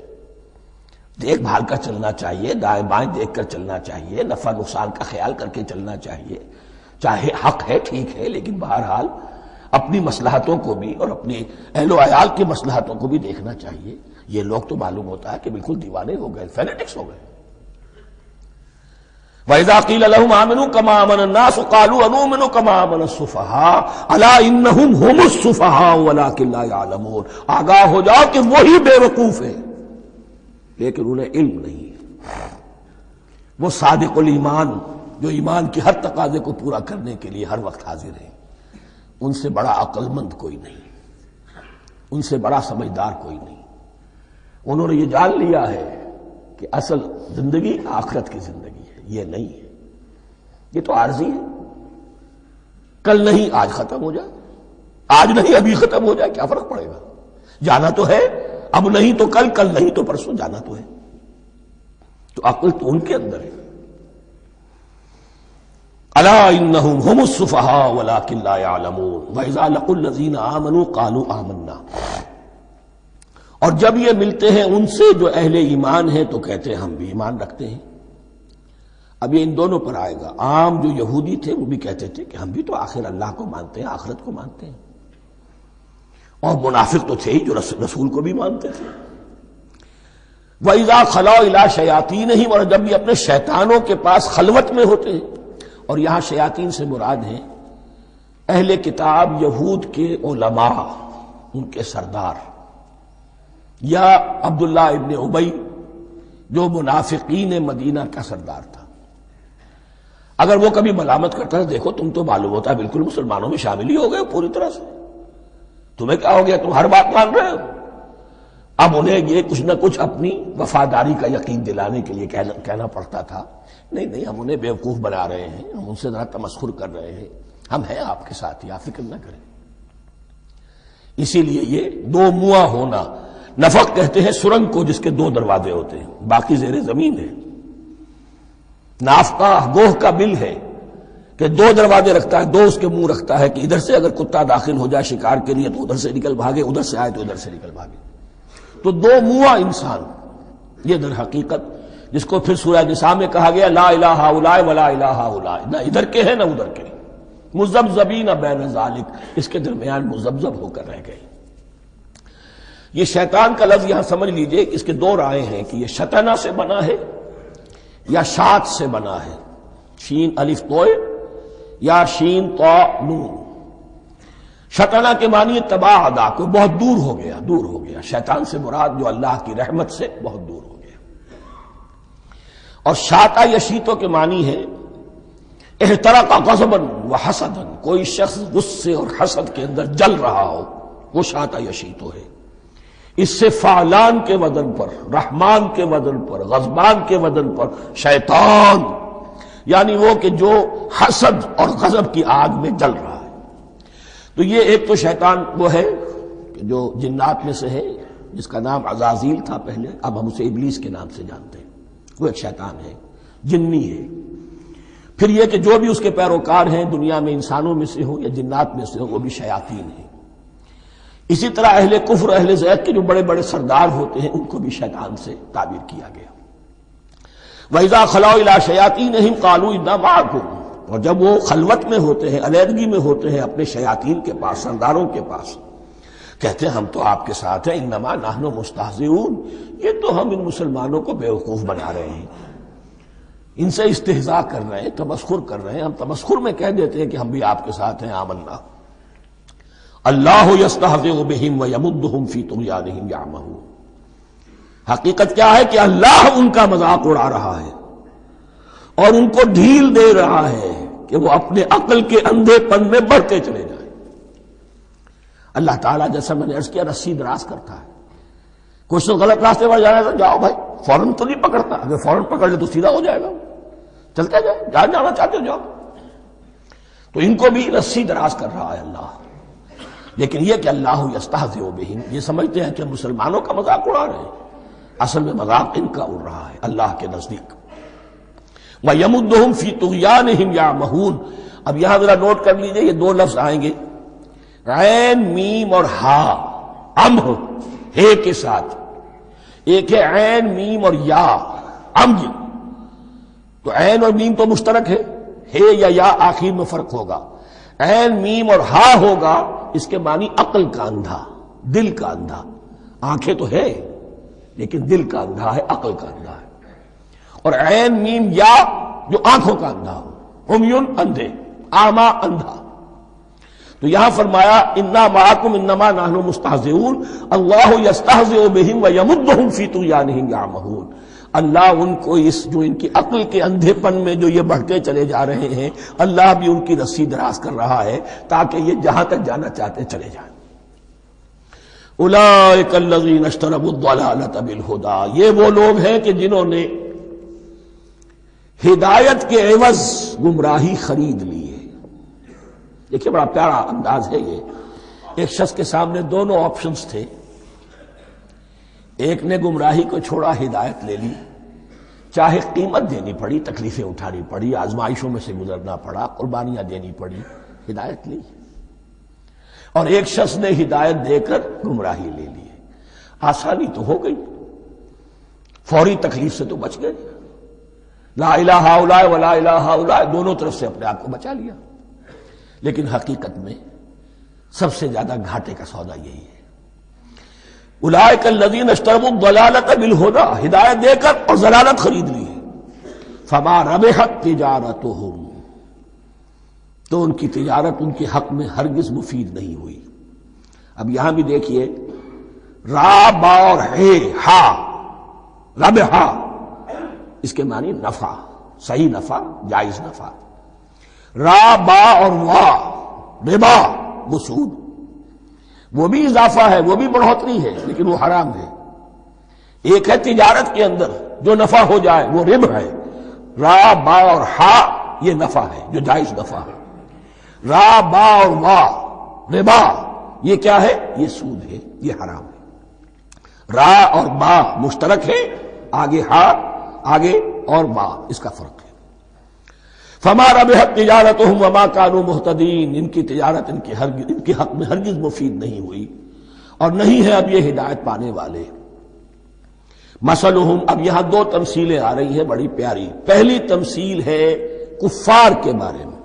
دیکھ بھال کر چلنا چاہیے، دائیں بائیں دیکھ کر چلنا چاہیے، نفع نقصان کا خیال کر کے چلنا چاہیے، چاہے حق ہے ٹھیک ہے، لیکن بہرحال اپنی مصلحتوں کو بھی اور اپنی اہل و عیال کی مصلحتوں کو بھی دیکھنا چاہیے۔ یہ لوگ تو معلوم ہوتا ہے کہ بالکل دیوانے ہو گئے، فینیٹکس ہو گئے۔ وَإِذَا قِيلَ لَهُمْ آمِنُوا كَمَا آمَنَ النَّاسُ قَالُوا أَنُؤْمِنُ كَمَا آمَنَ السُّفَهَاءُ أَلَا إِنَّهُمْ هُمُ السُّفَهَاءُ وَلَٰكِن لَّا يَعْلَمُونَ، آگاہ ہو جاؤ کہ وہی بے وقوف ہے لیکن انہیں علم نہیں ہے۔ وہ صادق الایمان جو ایمان کی ہر تقاضے کو پورا کرنے کے لیے ہر وقت حاضر ہیں، ان سے بڑا عقل مند کوئی نہیں، ان سے بڑا سمجھدار کوئی نہیں، انہوں نے یہ جان لیا ہے کہ اصل زندگی آخرت کی زندگی ہے، یہ نہیں ہے، یہ تو عارضی ہے، کل نہیں آج ختم ہو جائے، آج نہیں ابھی ختم ہو جائے، کیا فرق پڑے گا، جانا تو ہے، اب نہیں تو کل، کل نہیں تو پرسوں، جانا تو ہے، تو عقل تو ان کے اندر ہے۔ الا انہم ہم السفہاء ولکن لا یعلمون واذا لقوا الذین آمنوا قالوا آمنا، اور جب یہ ملتے ہیں ان سے جو اہل ایمان ہیں تو کہتے ہیں ہم بھی ایمان رکھتے ہیں۔ اب یہ ان دونوں پر آئے گا. عام جو یہودی تھے وہ بھی کہتے تھے کہ ہم بھی تو آخر اللہ کو مانتے ہیں، آخرت کو مانتے ہیں، اور منافق تو تھے ہی جو رسول کو بھی مانتے تھے. وَإِذَا خَلَوْا إِلَىٰ شَيَاطِينِهِمْ، اور جب بھی اپنے شیطانوں کے پاس خلوت میں ہوتے ہیں. اور یہاں شیاطین سے مراد ہیں اہل کتاب یہود کے علماء، ان کے سردار، یا عبداللہ ابن ابی جو منافقین مدینہ کا سردار تھا. اگر وہ کبھی ملامت کرتا ہے دیکھو تم تو معلوم ہوتا ہے بالکل مسلمانوں میں شامل ہی ہو گئے پوری طرح سے، تمہیں کیا ہو گیا، تم ہر بات مان رہے ہو. اب انہیں یہ کچھ نہ کچھ اپنی وفاداری کا یقین دلانے کے لیے کہنا پڑتا تھا، نہیں ہم انہیں بیوقوف بنا رہے ہیں، ہم ان سے ذرا تمسخر کر رہے ہیں، ہم ہیں آپ کے ساتھ ہی، آپ فکر نہ کریں. اسی لیے یہ دو منہ ہونا، نفق کہتے ہیں سرنگ کو جس کے دو دروازے ہوتے ہیں، باقی زیر زمین ہے. نافقہ گوہ کا بل ہے کہ دو دروازے رکھتا ہے، دو اس کے منہ رکھتا ہے کہ ادھر سے اگر کتا داخل ہو جائے شکار کے لیے تو ادھر سے نکل بھاگے، ادھر سے آئے تو ادھر سے نکل بھاگے. تو دو منہ انسان، یہ در حقیقت جس کو پھر سورہ نساء میں کہا گیا لا الہ الا ولا الہ الا، نہ ادھر کے ہیں نہ ادھر کے، مذبذبین بین ذالک، اس کے درمیان مذبذب ہو کر رہ گئے. یہ شیطان کا لفظ یہاں سمجھ لیجئے، اس کے دو رائے ہیں کہ یہ شطنہ سے بنا ہے یا شات سے بنا ہے، شین الف توئے یا شین تو نون. شطنہ کے معنی تباعدہ، کو بہت دور ہو گیا. شیطان سے مراد جو اللہ کی رحمت سے بہت دور ہو گیا. اور شاتا یشیتو کے معنی ہے احترق غضبا وحسدا، کوئی شخص غصے اور حسد کے اندر جل رہا ہو، وہ شاتا یشیتو ہے. اس سے فعلان کے وزن پر، رحمان کے وزن پر، غضبان کے وزن پر شیطان، یعنی وہ کہ جو حسد اور غضب کی آگ میں جل رہا ہے. تو یہ ایک تو شیطان وہ ہے کہ جو جنات میں سے ہے، جس کا نام عزازیل تھا پہلے، اب ہم اسے ابلیس کے نام سے جانتے ہیں. وہ ایک شیطان ہے، جنی ہے. پھر یہ کہ جو بھی اس کے پیروکار ہیں دنیا میں انسانوں میں سے ہوں یا جنات میں سے ہوں، وہ بھی شیاطین ہیں. اسی طرح اہل کفر، اہل زیغ کے جو بڑے بڑے سردار ہوتے ہیں ان کو بھی شیطان سے تعبیر کیا گیا. وَإِذَا خَلَوْا إِلَىٰ شَيَاطِينِهِمْ قَالُوا إِنَّا مَعَكُمْ، اور جب وہ خلوت میں ہوتے ہیں، علیحدگی میں ہوتے ہیں اپنے شیاطین کے پاس، سرداروں کے پاس، کہتے ہیں ہم تو آپ کے ساتھ ہیں. انما نحن مستہزئون، یہ تو ہم ان مسلمانوں کو بیوقوف بنا رہے ہیں، ان سے استہزاء کر رہے ہیں، تمسخر کر رہے ہیں. ہم تمسخر میں کہہ دیتے ہیں کہ ہم بھی آپ کے ساتھ ہیں، آمنا. اللہ یستہزئ بہم ویمدہم فی طغیانہم یعمہون. حقیقت کیا ہے کہ اللہ ان کا مذاق اڑا رہا ہے اور ان کو ڈھیل دے رہا ہے کہ وہ اپنے عقل کے اندھے پن میں بڑھتے چلے جائیں. اللہ تعالیٰ جیسا میں نے عرض کیا رسی دراز کرتا ہے. کچھ تو غلط راستے پر جانا ہے تو جاؤ بھائی، فوراً تو نہیں پکڑتا، اگر فوراً پکڑ لے تو سیدھا ہو جائے گا، چلتے جائے، جہاں جانا چاہتے ہو جاؤ. تو ان کو بھی رسی دراز کر رہا ہے اللہ. لیکن یہ کہ اللہ یستہزئ بہم، یہ سمجھتے ہیں کہ مسلمانوں کا مذاق اڑا رہے ہیں، اصل میں مذاق ان کا اڑ رہا ہے اللہ کے نزدیک. وَيَمُدُّهُمْ فِي طُغْيَانِهِمْ يَعْمَهُونَ. اب یہاں ذرا نوٹ کر لیجئے، یہ دو لفظ آئیں گے، عین میم اور ہا، امہ ہے کے ساتھ. ایک ہے عین میم اور یا، امج. تو عین اور میم تو مشترک ہے یا آخر میں فرق ہوگا. عین میم اور ہا ہوگا، اس کے معنی عقل کا اندھا، دل کا اندھا. آنکھیں تو ہے لیکن دل کا اندھا ہے، عقل کا اندھا ہے. اور عین میم یا جو آنکھوں کا اندھا ہو، عمیون اندھے، اعمیٰ اندھا. تو یہاں فرمایا انا معکم انما نحن مستہزئون، اللہ یستہزئ بہم ویمدہم فی طغیانہم یعمہون. اللہ ان کو اس جو ان کی عقل کے اندھے پن میں جو یہ بڑھتے چلے جا رہے ہیں، اللہ بھی ان کی رسی دراز کر رہا ہے تاکہ یہ جہاں تک جانا چاہتے چلے جائیں. اولئک الذین اشتروا الضلالۃ بالہدی، یہ وہ لوگ ہیں کہ جنہوں نے ہدایت کے عوض گمراہی خرید لی ہے. دیکھیے بڑا پیارا انداز ہے یہ. ایک شخص کے سامنے دونوں آپشنز تھے، ایک نے گمراہی کو چھوڑا، ہدایت لے لی، چاہے قیمت دینی پڑی، تکلیفیں اٹھانی پڑی، آزمائشوں میں سے گزرنا پڑا، قربانیاں دینی پڑی، ہدایت لی. اور ایک شخص نے ہدایت دے کر گمراہی لے لی. آسانی تو ہو گئی، فوری تکلیف سے تو بچ گئے، لا الہ الا ولا الہ الا، دونوں طرف سے اپنے آپ کو بچا لیا. لیکن حقیقت میں سب سے زیادہ گھاٹے کا سودا یہی ہے. اولئک الذین اشتروا الضلالۃ بالہدی، ہدایت دے کر اور ضلالت خرید لی ہے. فما ربحت تجارتہم، تو ان کی تجارت ان کے حق میں ہرگز مفید نہیں ہوئی. اب یہاں بھی دیکھیے را با اور ہے ہا، ربحا اس کے معنی نفع، صحیح نفع، جائز نفع. را با اور وا ربا وہ سود، وہ بھی اضافہ ہے، وہ بھی بڑھوتری ہے، لیکن وہ حرام ہے. ایک ہے تجارت کے اندر جو نفع ہو جائے وہ ربح ہے. را با اور ہا یہ نفع ہے جو جائز نفع ہے. را با اور وا ربا یہ کیا ہے؟ یہ سود ہے، یہ حرام ہے. را اور با مشترک ہے، آگے ہا آگے اور با اس کا فرق ہے. فما ربحت تجارتہم وما كانوا مہتدین، ان کی تجارت ان کے حق میں ہرگز مفید نہیں ہوئی اور نہیں ہے اب یہ ہدایت پانے والے. مثلہم، اب یہاں دو تمثیلیں آ رہی ہیں بڑی پیاری. پہلی تمثیل ہے کفار کے بارے میں،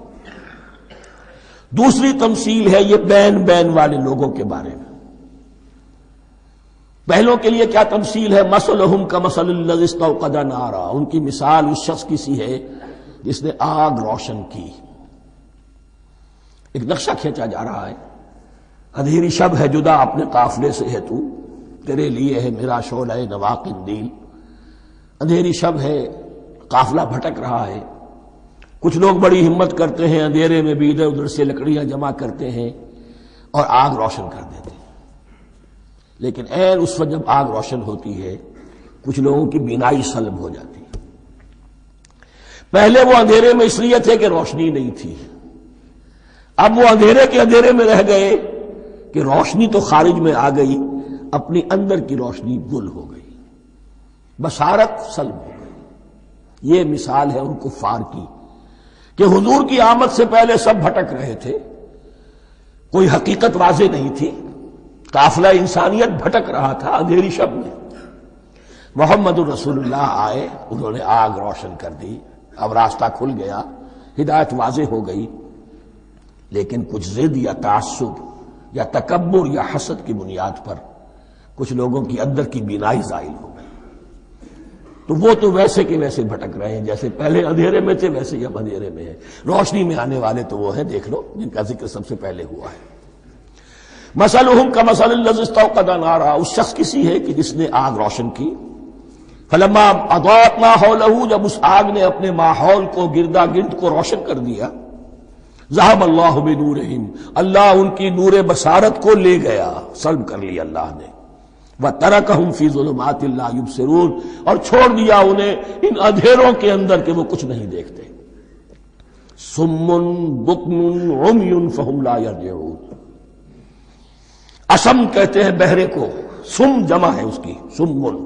دوسری تمثیل ہے یہ بین والے لوگوں کے بارے میں. پہلوں کے لیے کیا تمثیل ہے؟ مثلہم کمثل الذی استوقد نارا، ان کی مثال اس شخص کی سی ہے جس نے آگ روشن کی. ایک نقشہ کھینچا جا رہا ہے. اندھیری شب ہے جدا اپنے قافلے سے ہے تو، تیرے لیے ہے میرا شعلہ نوا قندیل. اندھیری شب ہے، قافلہ بھٹک رہا ہے. کچھ لوگ بڑی ہمت کرتے ہیں، اندھیرے میں بھی ادھر ادھر سے لکڑیاں جمع کرتے ہیں اور آگ روشن کر دیتے ہیں. لیکن عین اس وقت جب آگ روشن ہوتی ہے کچھ لوگوں کی بینائی سلب ہو جاتی ہے. پہلے وہ اندھیرے میں اس لیے تھے کہ روشنی نہیں تھی، اب وہ اندھیرے کے اندھیرے میں رہ گئے کہ روشنی تو خارج میں آ گئی، اپنی اندر کی روشنی گل ہو گئی، بصارت سلب ہو گئی. یہ مثال ہے ان کفار کی کہ حضور کی آمد سے پہلے سب بھٹک رہے تھے، کوئی حقیقت واضح نہیں تھی، قافلہ انسانیت بھٹک رہا تھا اندھیری شب میں. محمد الرسول اللہ آئے، انہوں نے آگ روشن کر دی، اب راستہ کھل گیا، ہدایت واضح ہو گئی. لیکن کچھ ضد یا تعصب یا تکبر یا حسد کی بنیاد پر کچھ لوگوں کی اندر کی بینائی زائل ہو گئی. تو وہ تو ویسے کے ویسے بھٹک رہے ہیں، جیسے پہلے اندھیرے میں تھے ویسے ہی اب اندھیرے میں ہے. روشنی میں آنے والے تو وہ ہیں، دیکھ لو جن کا ذکر سب سے پہلے ہوا ہے. مثلہم کمثل الذی استوقد نارا، اس شخص کی سی ہے کہ جس نے آگ روشن کی. فلما اضاءت ما حولہ، جب اس آگ نے اپنے ماحول کو گردا گرد کو روشن کر دیا، ذهب اللہ بنورہم، اللہ ان کی نور بصارت کو لے گیا، سلب کر لیا اللہ نے. وترکہم فی ظلمات لا یبصرون، اور چھوڑ دیا انہیں ان اندھیروں کے اندر کہ وہ کچھ نہیں دیکھتے. صم بکم عمی فہم لا یرجعون، اسم کہتے ہیں بہرے کو، سم جمع ہے اس کی، سمن.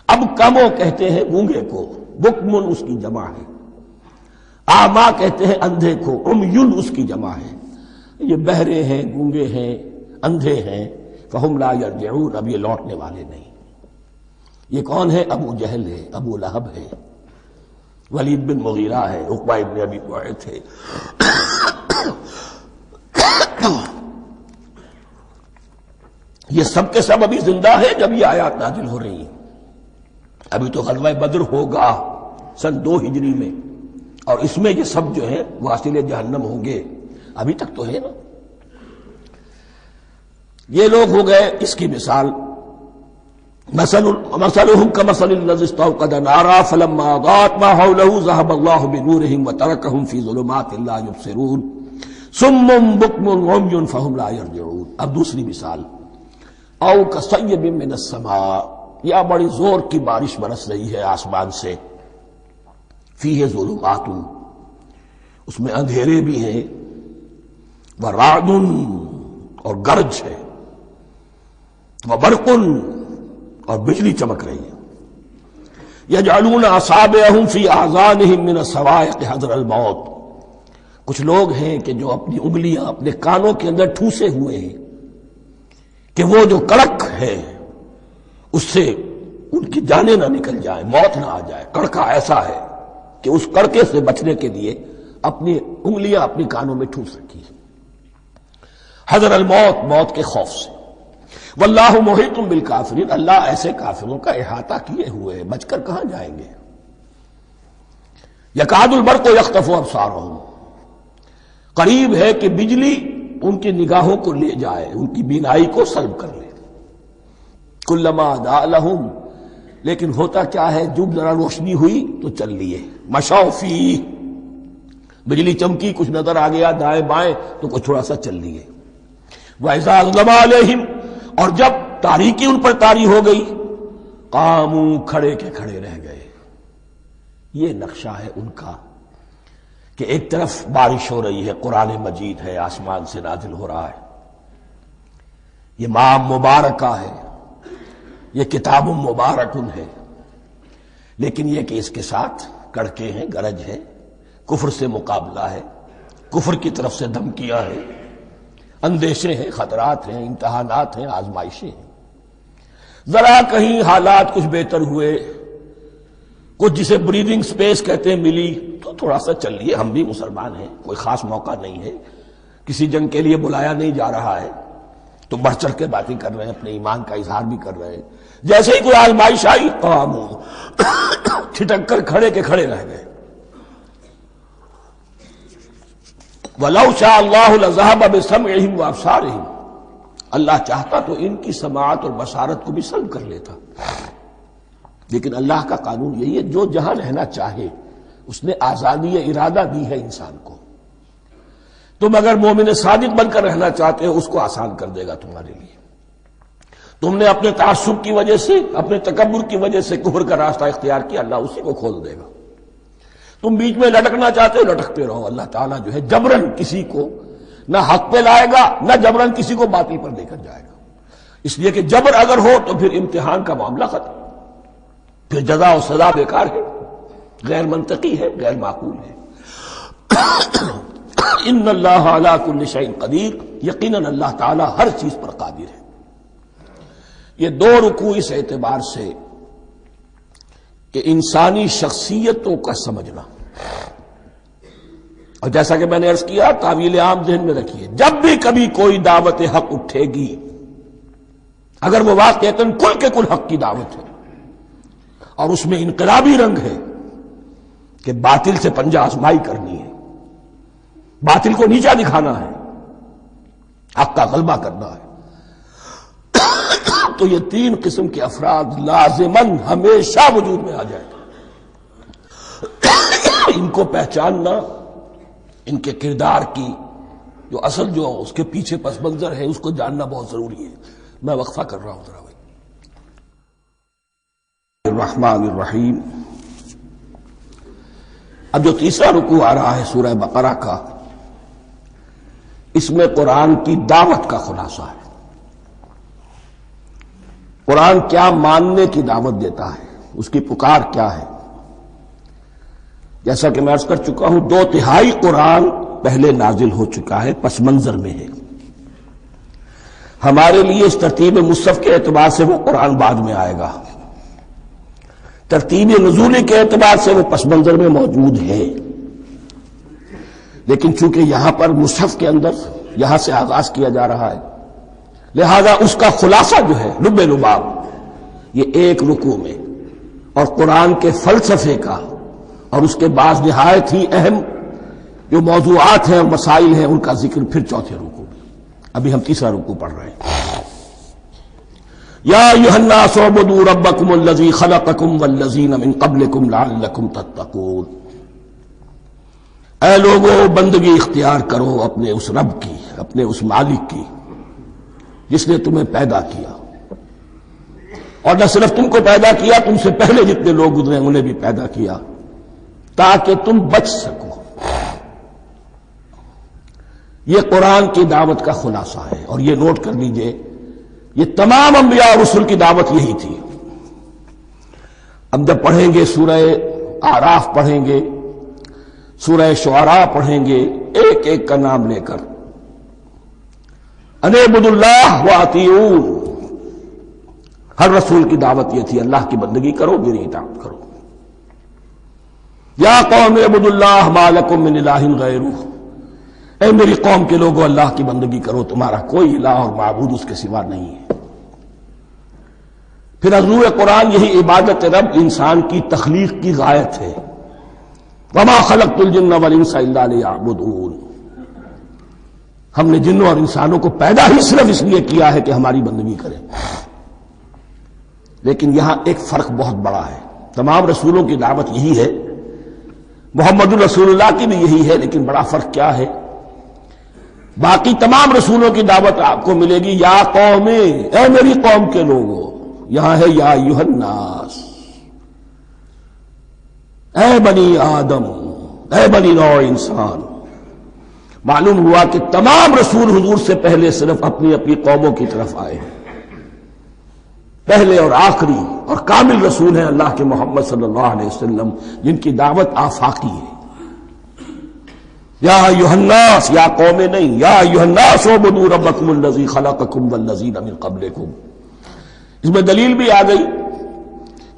اب کمو کہتے ہیں گونگے کو، بکمن اس کی جمع ہے. آما کہتے ہیں اندھے کو، عمیون اس کی جمع ہے. یہ بہرے ہیں، گونگے ہیں، اندھے ہیں. فہم لا یرجعون، اب یہ لوٹنے والے نہیں. یہ کون ہے؟ ابو جہل ہے، ابو لہب ہے، ولید بن مغیرہ ہے، عقبہ ابن ابی معیط ہے. یہ سب کے سب ابھی زندہ ہے جب یہ آیات نازل ہو رہی ہیں. ابھی تو غزوہ بدر ہوگا سن 2 ہجری میں، اور اس میں یہ سب جو ہیں واصل جہنم ہوں گے. ابھی تک تو ہے نا. یہ لوگ ہو گئے اس کی مثال. مثلہم کمثل الذی استوقد نارا فلما اضاءت ما حولہ ذهب اللہ بنورہم وترکہم فی ظلمات لا یبصرون صم بکم عمی فہم لا یرجعون. اب دوسری مثال، او کصیب من السماء، یا بڑی زور کی بارش برس رہی ہے آسمان سے. فیہ ظلمات، اس میں اندھیرے بھی ہیں، ورعد اور گرج ہے، وبرق اور بجلی چمک رہی ہے. یجعلون اصابعہم فی اذانہم من الصواعق حذر الموت، کچھ لوگ ہیں کہ جو اپنی انگلیاں اپنے کانوں کے اندر ٹھوسے ہوئے ہیں کہ وہ جو کڑک ہے اس سے ان کی جانیں نہ نکل جائیں، موت نہ آ جائے۔ کڑکا ایسا ہے کہ اس کڑکے سے بچنے کے لیے اپنی انگلیاں اپنی کانوں میں ٹھوس رکھی ہیں، حذر الموت، موت کے خوف سے۔ واللہ محیط بالکافرین، اللہ ایسے کافروں کا احاطہ کیے ہوئے ہے، بچ کر کہاں جائیں گے۔ یکاد البرق یخطف ابصارہم، قریب ہے کہ بجلی ان کی نگاہوں کو لے جائے، ان کی بینائی کو سلب کر لے۔ کلما اضاء لہم، لیکن ہوتا کیا ہے، جب ذرا روشنی ہوئی تو چل لیے۔ مشوا فیہ، بجلی چمکی، کچھ نظر آ گیا دائیں بائیں تو کچھ تھوڑا سا چل لیے۔ وَإِذَا أَظْلَمَ عَلَيْهِمْ، اور جب تاریکی ان پر طاری ہو گئی، قاموا، کھڑے کے کھڑے رہ گئے۔ یہ نقشہ ہے ان کا کہ ایک طرف بارش ہو رہی ہے، قرآن مجید ہے، آسمان سے نازل ہو رہا ہے، یہ ماہ مبارکہ ہے، یہ کتاب مبارکن ہے، لیکن یہ کہ اس کے ساتھ کڑکے ہیں، گرج ہے، کفر سے مقابلہ ہے، کفر کی طرف سے دھمکیاں ہیں، اندیشے ہیں، خطرات ہیں، امتحانات ہیں، آزمائشیں ہیں۔ ذرا کہیں حالات کچھ بہتر ہوئے، کچھ جسے بریدنگ سپیس کہتے ہیں ملی، تو تھوڑا سا چل لیے، ہم بھی مسلمان ہیں، کوئی خاص موقع نہیں ہے، کسی جنگ کے لیے بلایا نہیں جا رہا ہے، تو بڑھ چڑھ کے باتیں کر رہے ہیں، اپنے ایمان کا اظہار بھی کر رہے ہیں۔ جیسے ہی کوئی آزمائش آئی، قاموا، چھٹک کر کھڑے کے کھڑے رہ گئے۔ وَلَوْ شَاءَ اللَّهُ لَذَهَبَ بِسَمْعِهِمْ وَأَبْصَارِهِمْ، اللہ چاہتا تو ان کی سماعت اور بصارت کو بھی سلب کر لیتا، لیکن اللہ کا قانون یہی ہے، جو جہاں رہنا چاہے اس نے آزادی ارادہ دی ہے انسان کو۔ تم اگر مومن صادق بن کر رہنا چاہتے ہو، اس کو آسان کر دے گا تمہارے لیے۔ تم نے اپنے تعصب کی وجہ سے، اپنے تکبر کی وجہ سے کفر کا راستہ اختیار کیا، اللہ اسی کو کھول دے گا۔ تم بیچ میں لٹکنا چاہتے ہو، لٹکتے رہو، اللہ تعالیٰ جو ہے جبرن کسی کو نہ حق پہ لائے گا، نہ جبرن کسی کو باطل پر لے کر جائے گا، اس لیے کہ جبر اگر ہو تو پھر امتحان کا معاملہ ختم، پھر جزا و سزا بیکار ہے، غیر منطقی ہے، غیر معقول ہے۔ ان اللہ علی کل شیء قدیر، یقیناً اللہ تعالیٰ ہر چیز پر قادر ہے۔ یہ دو رکوع اس اعتبار سے کہ انسانی شخصیتوں کا سمجھنا، اور جیسا کہ میں نے عرض کیا، تعویل عام ذہن میں رکھیے، جب بھی کبھی کوئی دعوت حق اٹھے گی، اگر وہ واقعتاً کل کے کل حق کی دعوت ہے اور اس میں انقلابی رنگ ہے کہ باطل سے پنجہ آزمائی کرنی ہے، باطل کو نیچا دکھانا ہے، حق کا غلبہ کرنا ہے، تو یہ تین قسم کے افراد لازماً ہمیشہ وجود میں آ جائیں گے۔ ان کو پہچاننا، ان کے کردار کی جو اصل جو اس کے پیچھے پس منظر ہے، اس کو جاننا بہت ضروری ہے۔ میں وقفہ کر رہا ہوں ذرا بھائی۔ الرحمن الرحیم، اب جو تیسرا رکوع آ رہا ہے سورہ بقرہ کا، اس میں قرآن کی دعوت کا خلاصہ ہے۔ قرآن کیا ماننے کی دعوت دیتا ہے، اس کی پکار کیا ہے۔ جیسا کہ میں عرض کر چکا ہوں، 2/3 قرآن پہلے نازل ہو چکا ہے، پس منظر میں ہے۔ ہمارے لیے اس ترتیب مصحف کے اعتبار سے وہ قرآن بعد میں آئے گا، ترتیب نزول کے اعتبار سے وہ پس منظر میں موجود ہے، لیکن چونکہ یہاں پر مصحف کے اندر یہاں سے آغاز کیا جا رہا ہے، لہذا اس کا خلاصہ جو ہے لب لباب یہ ایک رکوع میں، اور قرآن کے فلسفے کا اور اس کے بعض نہایت ہی اہم جو موضوعات ہیں اور مسائل ہیں، ان کا ذکر پھر چوتھے رکوع میں۔ ابھی ہم تیسرا رکوع پڑھ رہے ہیں۔ یا ایھا الناس اعبدوا ربکم الذی خلقکم والذین من قبلکم لعلکم تتقون، اے لوگو بندگی اختیار کرو اپنے اس رب کی، اپنے اس مالک کی جس نے تمہیں پیدا کیا، اور نہ صرف تم کو پیدا کیا، تم سے پہلے جتنے لوگ گزرے انہیں بھی پیدا کیا تاکہ تم بچ سکو۔ یہ قرآن کی دعوت کا خلاصہ ہے، اور یہ نوٹ کر لیجئے، یہ تمام انبیاء اور رسل کی دعوت یہی تھی۔ اب جب پڑھیں گے سورہ اعراف پڑھیں گے، سورہ شعراء پڑھیں گے، ایک ایک کا نام لے کر، ان اعبدوا اللہ واطیعون، ہر رسول کی دعوت یہ تھی اللہ کی بندگی کرو، میری اطاعت کرو۔ یا قوم اعبدوا اللہ ما لکم من الہ غیرہ، اے میری قوم کے لوگوں اللہ کی بندگی کرو، تمہارا کوئی الہ اور معبود اس کے سوا نہیں ہے۔ پھر عضو قرآن یہی عبادت رب انسان کی تخلیق کی غایت ہے، وما خلقت الجن والانس الا لیعبدون، ہم نے جنوں اور انسانوں کو پیدا ہی صرف اس لیے کیا ہے کہ ہماری بندگی کریں۔ لیکن یہاں ایک فرق بہت بڑا ہے، تمام رسولوں کی دعوت یہی ہے، محمد الرسول اللہ کی بھی یہی ہے، لیکن بڑا فرق کیا ہے؟ باقی تمام رسولوں کی دعوت آپ کو ملے گی یا قوم، اے میری قوم کے لوگوں، یہاں ہے یا ایھا الناس، اے بنی آدم، اے بنی نوع انسان۔ معلوم ہوا کہ تمام رسول حضور سے پہلے صرف اپنی اپنی قوموں کی طرف آئے ہیں، پہلے اور آخری اور کامل رسول ہیں اللہ کے محمد صلی اللہ علیہ وسلم، جن کی دعوت آفاقی ہے۔ یا ایھا الناس، یا قوم نہیں، یا ایھا الناس اعبدوا ربکم الذی خلقکم والذین من قبلکم۔ اس میں دلیل بھی آ گئی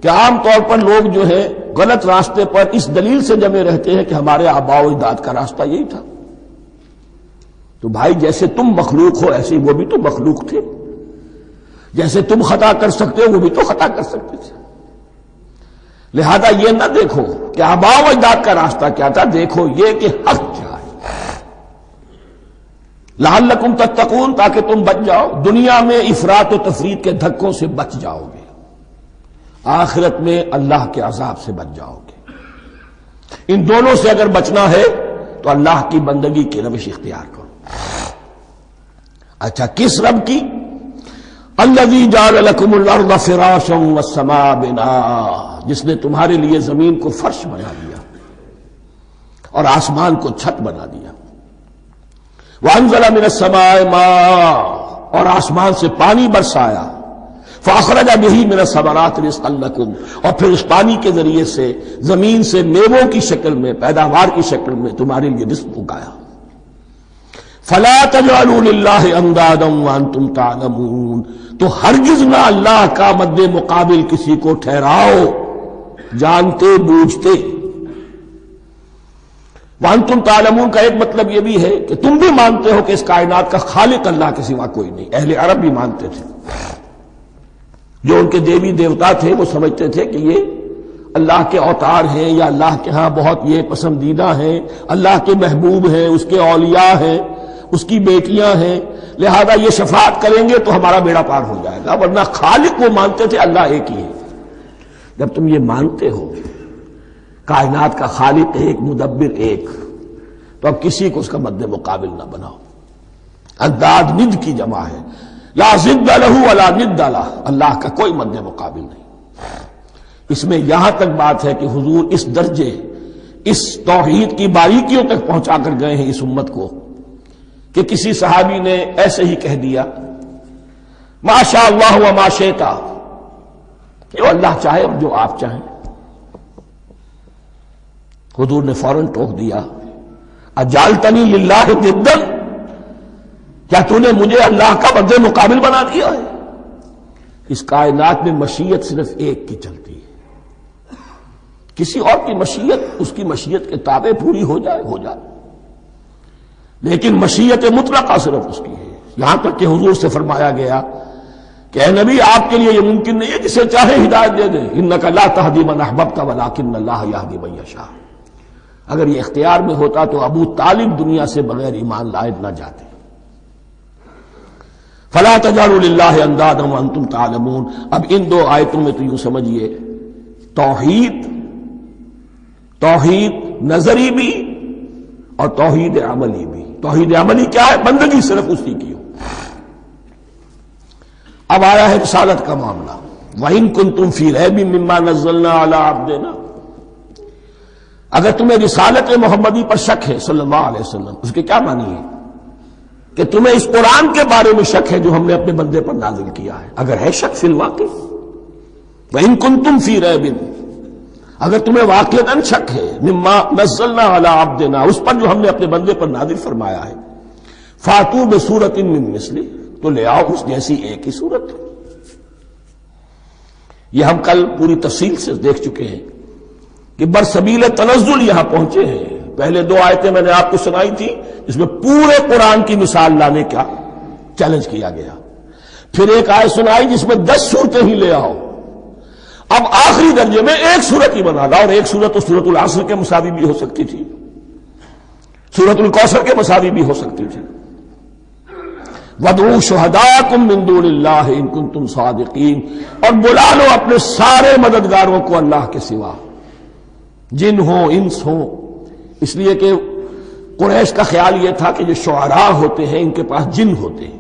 کہ عام طور پر لوگ جو ہے غلط راستے پر اس دلیل سے جمے رہتے ہیں کہ ہمارے آباء و اجداد کا راستہ یہی تھا۔ تو بھائی جیسے تم مخلوق ہو ایسے وہ بھی تو مخلوق تھے، جیسے تم خطا کر سکتے ہو وہ بھی تو خطا کر سکتے تھے۔ لہذا یہ نہ دیکھو کہ آباء و اجداد کا راستہ کیا تھا، دیکھو یہ کہ حق کیا ہے، لعلکم تتقون، تاکہ تم بچ جاؤ، دنیا میں افراط و تفریط کے دھکوں سے بچ جاؤ گے، آخرت میں اللہ کے عذاب سے بچ جاؤ گے۔ ان دونوں سے اگر بچنا ہے تو اللہ کی بندگی کی روش اختیار کرو۔ اچھا کس رب کی؟ الذی جعل لکم الارض فراشا والسماء بناء، جس نے تمہارے لیے زمین کو فرش بنا دیا اور آسمان کو چھت بنا دیا۔ وانزل من السماء ماء، اور آسمان سے پانی برسایا۔ فاخرج به من الثمرات رزقا لکم، اور پھر اس پانی کے ذریعے سے زمین سے میووں کی شکل میں، پیداوار کی شکل میں تمہارے لیے رزق اگایا۔ فلا تجعلوا للہ اندادا وانتم تعلمون، تو ہرگز نہ اللہ کا مد مقابل کسی کو ٹھہراؤ جانتے بوجھتے۔ وانتم تعلمون کا ایک مطلب یہ بھی ہے کہ تم بھی مانتے ہو کہ اس کائنات کا خالق اللہ کے سوا کوئی نہیں۔ اہل عرب بھی مانتے تھے، جو ان کے دیوی دیوتا تھے وہ سمجھتے تھے کہ یہ اللہ کے اوتار ہیں یا اللہ کے ہاں بہت یہ پسندیدہ ہیں، اللہ کے محبوب ہیں، اس کے اولیاء ہیں، اس کی بیٹیاں ہیں، لہذا یہ شفاعت کریں گے تو ہمارا بیڑا پار ہو جائے گا، ورنہ خالق وہ مانتے تھے اللہ ایک ہی ہے۔ جب تم یہ مانتے ہو کائنات کا خالق ایک، مدبر ایک، تو اب کسی کو اس کا مد مقابل نہ بناؤ۔ انداد ند کی جمع ہے، لا ضد لہ ولا ند لہ، اللہ کا کوئی مد مقابل نہیں۔ اس میں یہاں تک بات ہے کہ حضور اس درجے، اس توحید کی باریکیوں تک پہنچا کر گئے ہیں اس امت کو کہ کسی صحابی نے ایسے ہی کہہ دیا ما شاء اللہ و ما شئت، جو اللہ چاہے اور جو آپ چاہیں۔ حضور نے فوراً ٹوک دیا اجعلتنی للہ ندا، کیا تو نے مجھے اللہ کا مد مقابل بنا دیا ہے؟ اس کائنات میں مشیت صرف ایک کی چلتی ہے، کسی اور کی مشیت اس کی مشیت کے تابع پوری ہو جائے ہو جائے، لیکن مشیت مطلقہ صرف اس کی ہے۔ یہاں تک کہ حضور سے فرمایا گیا کہ اے نبی آپ کے لیے یہ ممکن نہیں ہے جسے چاہے ہدایت دے دیں، انک لا تہدی من احببت ولکن اللہ یہدی من یشاء۔ اگر یہ اختیار میں ہوتا تو ابو طالب دنیا سے بغیر ایمان لائے نہ جاتے۔ فلا تجعلوا للہ اندادا وانتم تعلمون۔ اب ان دو آیتوں میں تو یوں سمجھیے توحید نظری بھی اور توحید عملی بھی۔ توحید عملی کیا ہے؟ بندگی صرف اسی کی ہو۔ اب آیا ہے رسالت کا معاملہ، وَإِن كُنتُمْ فِي رَيْبٍ مِّمَّا نَزَّلْنَا عَلَىٰ عَبْدِنَا، اگر تمہیں رسالت محمدی پر شک ہے صلی اللہ علیہ وسلم، اس کے کیا معنی ہے؟ کہ تمہیں اس قرآن کے بارے میں شک ہے جو ہم نے اپنے بندے پر نازل کیا ہے۔ اگر ہے شک فی الواقع، وَإِن كُنتُمْ فِي رَيْبٍ، اگر تمہیں واقعتاً شک ہے مما نزلنا علی عبدنا، اس پر جو ہم نے اپنے بندے پر نازل فرمایا ہے، فاتوا بسورۃ من مثلہ، تو لے آؤ اس جیسی ایک ہی صورت۔ یہ ہم کل پوری تفصیل سے دیکھ چکے ہیں کہ برسبیل تنزل یہاں پہنچے ہیں. پہلے 2 آیتیں میں نے آپ کو سنائی تھی جس میں پورے قرآن کی مثال لانے کا چیلنج کیا گیا. پھر ایک آیت سنائی جس میں 10 صورتیں ہی لے آؤ. اب آخری درجے میں ایک صورت ہی بنا لا, اور ایک صورت تو سورۃ العصر کے مساوی بھی ہو سکتی تھی, سورۃ الکوثر کے مساوی بھی ہو سکتی تھی. وَادْعُوا شُهَدَاءَكُم مِّن دُونِ اللَّهِ إِن كُنتُمْ صَادِقِينَ, اور بلا لو اپنے سارے مددگاروں کو اللہ کے سوا, جن ہوں انس ہوں. اس لیے کہ قریش کا خیال یہ تھا کہ جو شعراء ہوتے ہیں ان کے پاس جن ہوتے ہیں,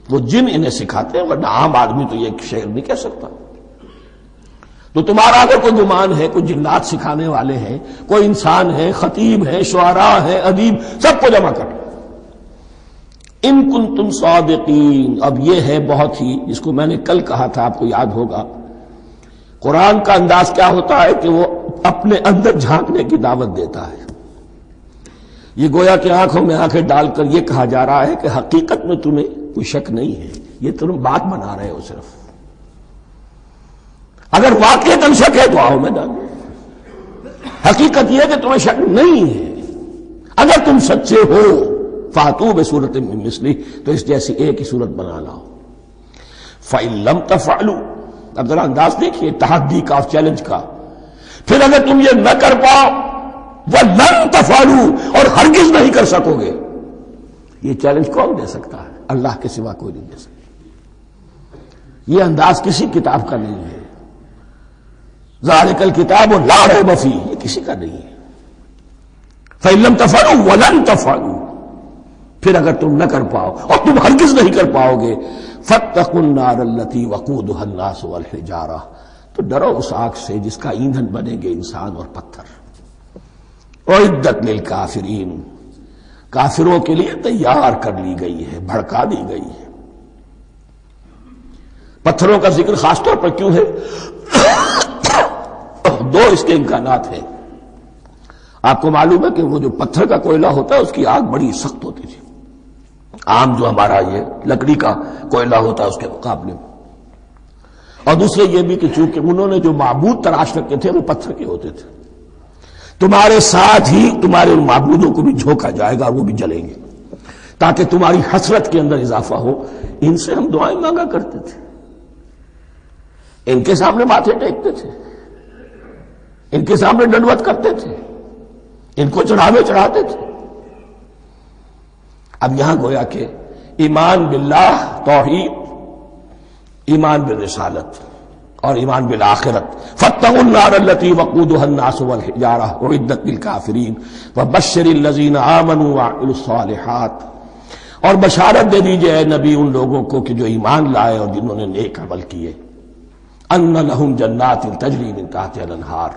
وہ جن انہیں سکھاتے ہیں, ورنہ عام آدمی تو یہ شعر نہیں کہہ سکتا. تو تمہارا اگر کوئی گمان ہے کوئی جنات سکھانے والے ہیں, کوئی انسان ہے, خطیب ہے, شعراء ہے, ادیب, سب کو جمع کر. ان کنتم صادقین. اب یہ ہے بہت ہی, جس کو میں نے کل کہا تھا آپ کو یاد ہوگا, قرآن کا انداز کیا ہوتا ہے کہ وہ اپنے اندر جھانکنے کی دعوت دیتا ہے. یہ گویا کہ آنکھوں میں آنکھیں ڈال کر یہ کہا جا رہا ہے کہ حقیقت میں تمہیں کوئی شک نہیں ہے, یہ تم بات بنا رہے ہو صرف. اگر واقعتاً شک ہے تو آؤ میدان. حقیقت یہ ہے کہ تمہیں شک نہیں ہے. اگر تم سچے ہو فاتوا بسورۃ من مثلہ, تو اس جیسی ایک ہی صورت بنا لاؤ. فإن لم تفعلوا, اب ذرا انداز دیکھیے تحدی کا, چیلنج کا. پھر اگر تم یہ نہ کر پاؤ, وَلَن تَفْعَلُوا, اور ہرگز نہیں کر سکو گے. یہ چیلنج کون دے سکتا ہے؟ اللہ کے سوا کوئی نہیں دے سکتا. یہ انداز کسی کتاب کا نہیں ہے. ذَلِكَ الْكِتَابُ لَا رَيْبَ فِيهِ, یہ کسی کا نہیں ہے. فَإِن لَمْ تَفْعَلُوا وَلَن تَفْعَلُوا, پھر اگر تم نہ کر پاؤ اور تم ہرگز نہیں کر پاؤ گے, فَاتَّقُوا النَّارَ الَّتِي وَقُودُهَا النَّاسُ وَالْحِجَارَةُ, تو ڈرو اس آگ سے جس کا ایندھن بنیں گے انسان اور پتھر. اعدت للکافرین, کافروں کے لیے تیار کر لی گئی ہے, بھڑکا دی گئی ہے. پتھروں کا ذکر خاص طور پر کیوں ہے؟ 2 اس کے امکانات ہیں. آپ کو معلوم ہے کہ وہ جو پتھر کا کوئلہ ہوتا ہے اس کی آگ بڑی سخت ہوتی تھی, عام جو ہمارا یہ لکڑی کا کوئلہ ہوتا ہے اس کے مقابلے میں. اور دوسرے یہ بھی کہ چونکہ انہوں نے جو معبود تراش رکھے تھے وہ پتھر کے ہوتے تھے, تمہارے ساتھ ہی تمہارے ان معبودوں کو بھی جھونکا جائے گا, وہ بھی جلیں گے, تاکہ تمہاری حسرت کے اندر اضافہ ہو. ان سے ہم دعائیں مانگا کرتے تھے, ان کے سامنے ماتھے ٹیکتے تھے, ان کے سامنے ڈنڈوت کرتے تھے, ان کو چڑھاوے چڑھاتے تھے. اب یہاں گویا کہ ایمان باللہ, توحید, ایمان بالرسالت اور ایمان بالآخرت. فاتقوا النار التي وقودها الناس والحجارة اعدت للكافرين وبشر الذين آمنوا وعملوا الصالحات, اور بشارت دے دیجئے اے نبی ان لوگوں کو کہ جو ایمان لائے اور جنہوں نے نیک عمل کیے. ان لهم جنات تجری من تحتها الانہار,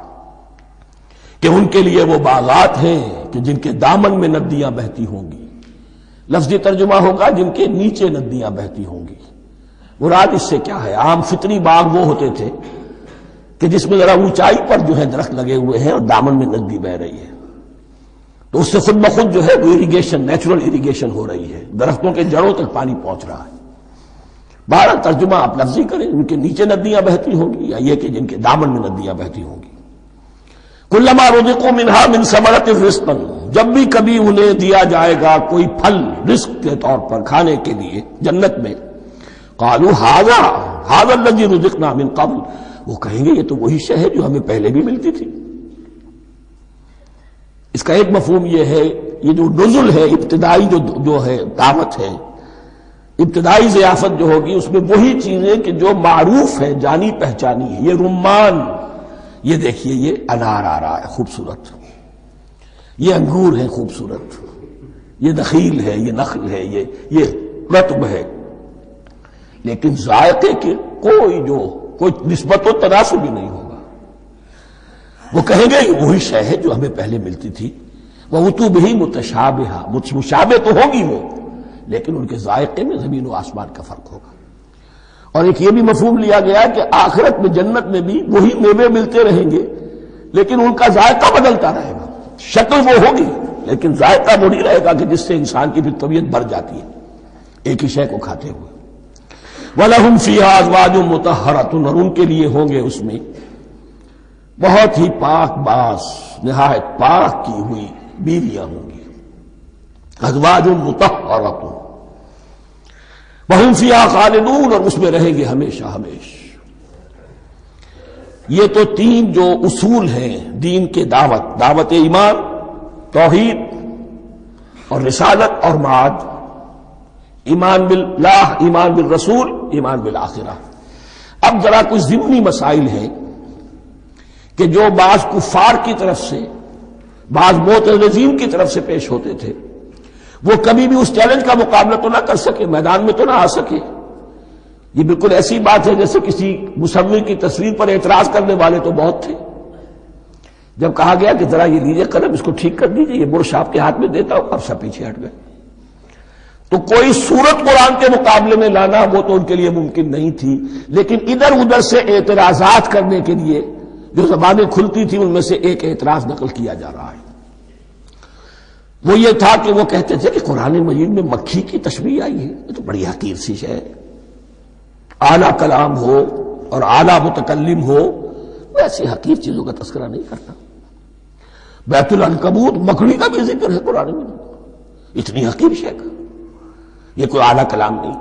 کہ ان کے لیے وہ باغات ہیں کہ جن کے دامن میں ندیاں بہتی ہوں گی. لفظی ترجمہ ہوگا جن کے نیچے ندیاں بہتی ہوں گی. مراد اس سے کیا ہے؟ عام فطری باغ وہ ہوتے تھے کہ جس میں ذرا اونچائی پر جو ہے درخت لگے ہوئے ہیں اور دامن میں ندی بہ رہی ہے, تو اس سے خود بخود جو ہے وہ اریگیشن, نیچرل اریگیشن ہو رہی ہے, درختوں کے جڑوں تک پانی پہنچ رہا ہے. 12 ترجمہ آپ لفظی کریں, ان کے نیچے ندیاں بہتی ہوں گی, یا یہ کہ جن کے دامن میں ندیاں بہتی ہوں گی. کلما رزقوا منها من ثمرۃ رزقا, جب بھی کبھی انہیں دیا جائے گا کوئی پھل رزق کے طور پر کھانے کے لیے جنت میں, قالوا هذا الذي رزقنا من قبل, وہ کہیں گے یہ تو وہی شے ہے جو ہمیں پہلے بھی ملتی تھی. اس کا ایک مفہوم یہ ہے, یہ جو نزل ہے, ابتدائی جو ہے دعوت ہے, ابتدائی ضیافت جو ہوگی اس میں وہی چیزیں کہ جو معروف ہے, جانی پہچانی ہے. یہ رمان, یہ دیکھیے یہ انار آ رہا ہے خوبصورت, یہ انگور ہے خوبصورت, یہ نخیل ہے, یہ نخل ہے, یہ رطب ہے, لیکن ذائقے کے کوئی نسبت و تناسب بھی نہیں ہوگا. وہ کہیں گے یہ وہی شے ہے جو ہمیں پہلے ملتی تھی. وَأُتُوا بِهِ مُتَشَابِهًا, مشابہ تو ہوگی وہ, لیکن ان کے ذائقے میں زمین و آسمان کا فرق ہوگا. اور ایک یہ بھی مفہوم لیا گیا کہ آخرت میں جنت میں بھی وہی میوے ملتے رہیں گے, لیکن ان کا ذائقہ بدلتا رہے گا. شکل وہ ہوگی لیکن ذائقہ وہی رہے گا کہ جس سے انسان کی پھر طبیعت بڑھ جاتی ہے ایک ہی شے کو کھاتے ہوئے. وَلَهُمْ فِيهَا أَزْوَاجٌ مُطَهَّرَةٌ، اور ان کے لیے ہوں گے اس میں بہت ہی پاک باز، نہایت پاک کی ہوئی بیویاں ہوں گی. ازواج مطہرۃ وہم فیہا خالدون، اور اس میں رہیں گے ہمیشہ ہمیشہ. یہ تو تین جو اصول ہیں دین کے دعوت ایمان، توحید اور رسالت اور معاد، ایمان باللہ، ایمان بالرسول، ایمان بالآخرہ. اب ذرا کچھ ضمنی مسائل ہیں کہ جو بعض کفار کی طرف سے، بعض معتزلین کی طرف سے پیش ہوتے تھے، وہ کبھی بھی اس چیلنج کا مقابلہ تو نہ کر سکے، میدان میں تو نہ آ سکے. یہ بالکل ایسی بات ہے جیسے کسی مصور کی تصویر پر اعتراض کرنے والے تو بہت تھے. جب کہا گیا کہ ذرا یہ لیجیے قلم، اس کو ٹھیک کر دیجیے، یہ برش آپ کے ہاتھ میں دیتا ہوں، اب سب پیچھے ہٹ گئے. تو کوئی صورت قرآن کے مقابلے میں لانا وہ تو ان کے لیے ممکن نہیں تھی، لیکن ادھر ادھر سے اعتراضات کرنے کے لیے جو زبانیں کھلتی تھی ان میں سے ایک اعتراض نقل کیا جا رہا ہے. وہ یہ تھا کہ وہ کہتے تھے کہ قرآن مجید میں مکھی کی تشبیہ آئی ہے، یہ تو بڑی حقیر سی شے ہے. اعلیٰ کلام ہو اور اعلیٰ متکلم ہو، وہ ایسی حقیر چیزوں کا تذکرہ نہیں کرتا. بیت العنکبوت، مکڑی کا بھی ذکر ہے قرآن میں، اتنی حقیر شے کا، یہ کوئی اعلیٰ کلام نہیں.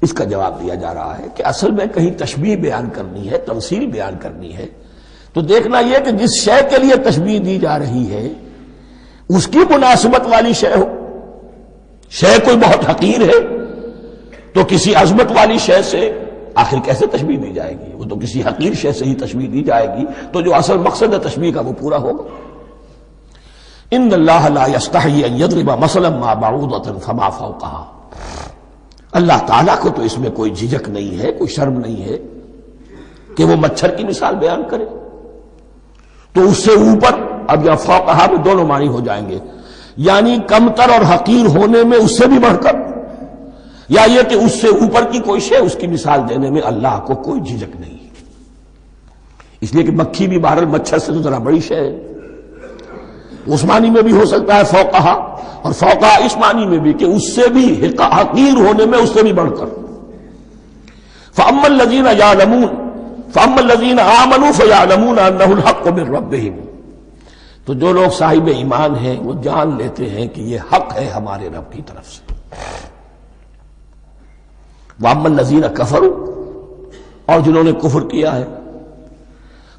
اس کا جواب دیا جا رہا ہے کہ اصل میں کہیں تشبیہ بیان کرنی ہے، تمثیل بیان کرنی ہے، تو دیکھنا یہ کہ جس شے کے لیے تشبیہ دی جا رہی ہے اس کی مناسبت والی شے ہو. شے کوئی بہت حقیر ہے تو کسی عظمت والی شے سے آخر کیسے تشبیہ دی جائے گی؟ وہ تو کسی حقیر شے سے ہی تشبیہ دی جائے گی تو جو اصل مقصد ہے تشبیہ کا وہ پورا ہوگا. ان اللہ لا یستحیی ان یضرب مثلا ما بعوضۃ فما فوقها، اللہ تعالیٰ کو تو اس میں کوئی جھجک نہیں ہے، کوئی شرم نہیں ہے کہ وہ مچھر کی مثال بیان کرے. تو اس سے اوپر، اب یا فوقہا میں دونوں معنی ہو جائیں گے، یعنی کمتر اور حقیر ہونے میں اس سے بھی بڑھ کر، یا یہ کہ اس سے اوپر کی کوئی شے، اس کی مثال دینے میں اللہ کو کوئی جھجک نہیں. اس لیے کہ مکھی بھی بہرحال مچھر سے تو ذرا بڑی شے ہے. اس معنی میں بھی ہو سکتا ہے فوقہا، اور فوقہا اس معنی میں بھی کہ اس سے بھی حقیر ہونے میں اس سے بھی بڑھ کر. فَأَمَّا الَّذِينَ يَعْلَمُونَ فَأَمَّا الَّذِينَ آمَنُوا فَيَعْلَمُونَ أَنَّهُ الْحَقُّ مِنْ رَبِّهِمْ، تو جو لوگ صاحب ایمان ہیں وہ جان لیتے ہیں کہ یہ حق ہے ہمارے رب کی طرف سے. وَأَمَّا الَّذِينَ كَفَرُوا، اور جنہوں نے کفر کیا ہے،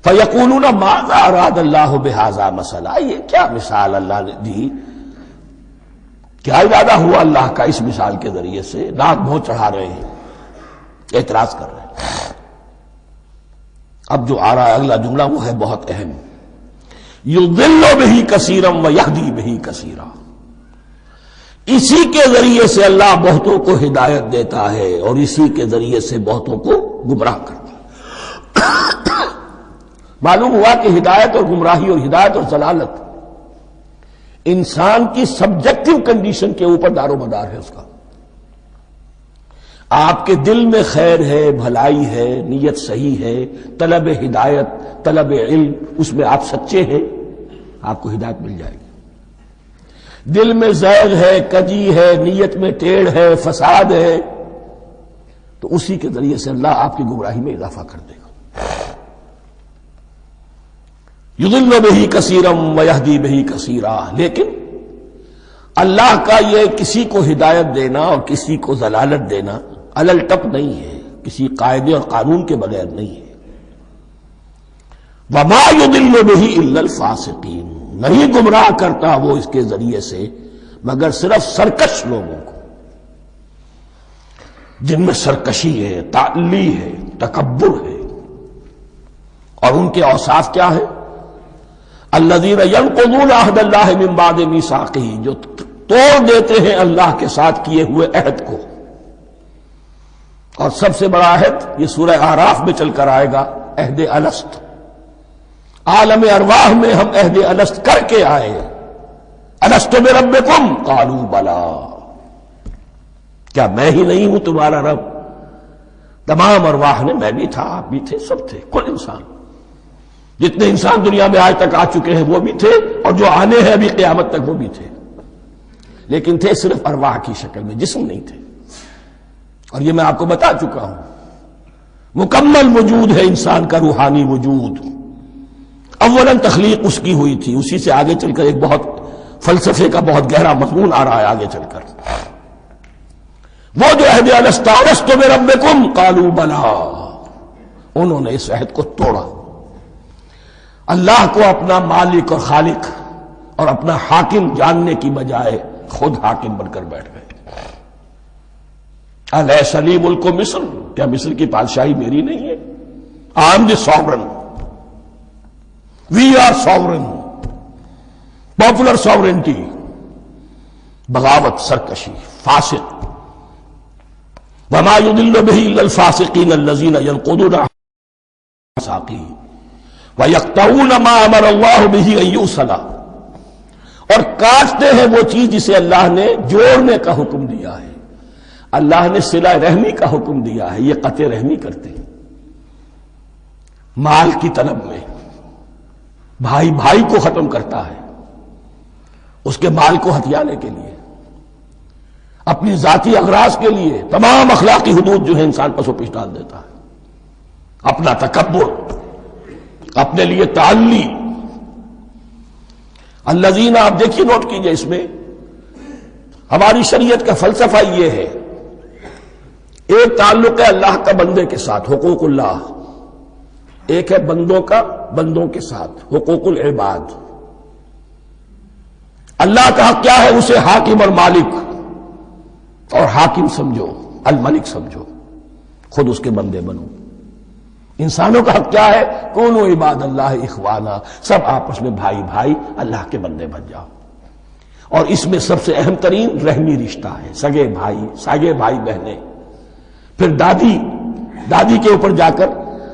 فَيَقُولُونَ مَاذَا أَرَادَ اللَّهُ بِهَذَا مَثَلًا، یہ کیا مثال اللہ نے دی، کیا ارادہ ہوا اللہ کا اس مثال کے ذریعے سے. ناک منہ چڑھا رہے ہیں، اعتراض کر رہے ہیں. اب جو آ رہا ہے اگلا جملہ وہ ہے بہت اہم، یضل بہ کثیرا ویہدی بہ کثیرا، اسی کے ذریعے سے اللہ بہتوں کو ہدایت دیتا ہے اور اسی کے ذریعے سے بہتوں کو گمراہ کرتا ہے. معلوم ہوا کہ ہدایت اور گمراہی اور ہدایت اور ضلالت انسان کی سبجیکٹو کنڈیشن کے اوپر دار و مدار ہے. اس کا آپ کے دل میں خیر ہے، بھلائی ہے، نیت صحیح ہے، طلب ہدایت، طلب علم، اس میں آپ سچے ہیں، آپ کو ہدایت مل جائے گی. دل میں زیغ ہے، کجی ہے، نیت میں ٹیڑھ ہے، فساد ہے، تو اسی کے ذریعے سے اللہ آپ کی گمراہی میں اضافہ کر دے گا. یضل بہ کثیرا ویہدی بہ کثیرا، لیکن اللہ کا یہ کسی کو ہدایت دینا اور کسی کو ضلالت دینا علل ٹپ نہیں ہے، کسی قاعدے اور قانون کے بغیر نہیں ہے. وما یضل بہ الا الفاسقین، نہیں گمراہ کرتا وہ اس کے ذریعے سے مگر صرف سرکش لوگوں کو، جن میں سرکشی ہے، تعلی ہے، تکبر ہے. اور ان کے اوصاف کیا ہے؟ الذین ینقضون عہد اللہ من بعد میثاقہ، جو توڑ دیتے ہیں اللہ کے ساتھ کیے ہوئے عہد کو. اور سب سے بڑا عہد یہ سورہ اعراف میں چل کر آئے گا، عہد الست. عالم ارواح میں ہم عہد الست کر کے آئے. الست بربکم قالوا بلی، کیا میں ہی نہیں ہوں تمہارا رب؟ تمام ارواح نے، میں بھی تھا، آپ بھی تھے، سب تھے، کل انسان، جتنے انسان دنیا میں آج تک آ چکے ہیں وہ بھی تھے، اور جو آنے ہیں ابھی قیامت تک وہ بھی تھے، لیکن تھے صرف ارواح کی شکل میں، جسم نہیں تھے. اور یہ میں آپ کو بتا چکا ہوں، مکمل وجود ہے انسان کا روحانی وجود. اولاً تخلیق اس کی ہوئی تھی، اسی سے آگے چل کر ایک بہت فلسفے کا بہت گہرا مضمون آ رہا ہے آگے چل کر. وہ جو عہد الست الست بربکم قالوا بلا، انہوں نے اس عہد کو توڑا، اللہ کو اپنا مالک اور خالق اور اپنا حاکم جاننے کی بجائے خود حاکم بن کر بیٹھ گئے. الیس لی ملک مصر، کیا مصر کی بادشاہی میری نہیں ہے؟ I am the sovereign, we are sovereign, popular sovereignty. بغاوت، سرکشی، فاسق. وما يضل به الا الفاسقين الذين ينقضون الميثاق ويقطعون ما امر الله به ان يوصل، اور کاٹتے ہیں وہ چیز جسے اللہ نے جوڑنے کا حکم دیا ہے. اللہ نے صلہ رحمی کا حکم دیا ہے، یہ قطع رحمی کرتے ہیں. مال کی طلب میں بھائی بھائی کو ختم کرتا ہے اس کے مال کو ہتھیانے کے لیے، اپنی ذاتی اغراض کے لیے تمام اخلاقی حدود جو ہے انسان پس و پیش ڈال دیتا ہے. اپنا تکبر، اپنے لیے تعلی. الذین، آپ دیکھیے نوٹ کیجئے، اس میں ہماری شریعت کا فلسفہ یہ ہے، ایک تعلق ہے اللہ کا بندے کے ساتھ، حقوق اللہ، ایک ہے بندوں کا بندوں کے ساتھ، حقوق العباد. اللہ کا حق کیا ہے؟ اسے حاکم اور مالک اور حاکم سمجھو، الملک سمجھو، خود اس کے بندے بنو. انسانوں کا حق کیا ہے؟ کونوا عباد اللہ اخوانا، سب آپس میں بھائی بھائی اللہ کے بندے بن جاؤ. اور اس میں سب سے اہم ترین رحمی رشتہ ہے، سگے بھائی بہنیں، پھر دادی کے اوپر جا کر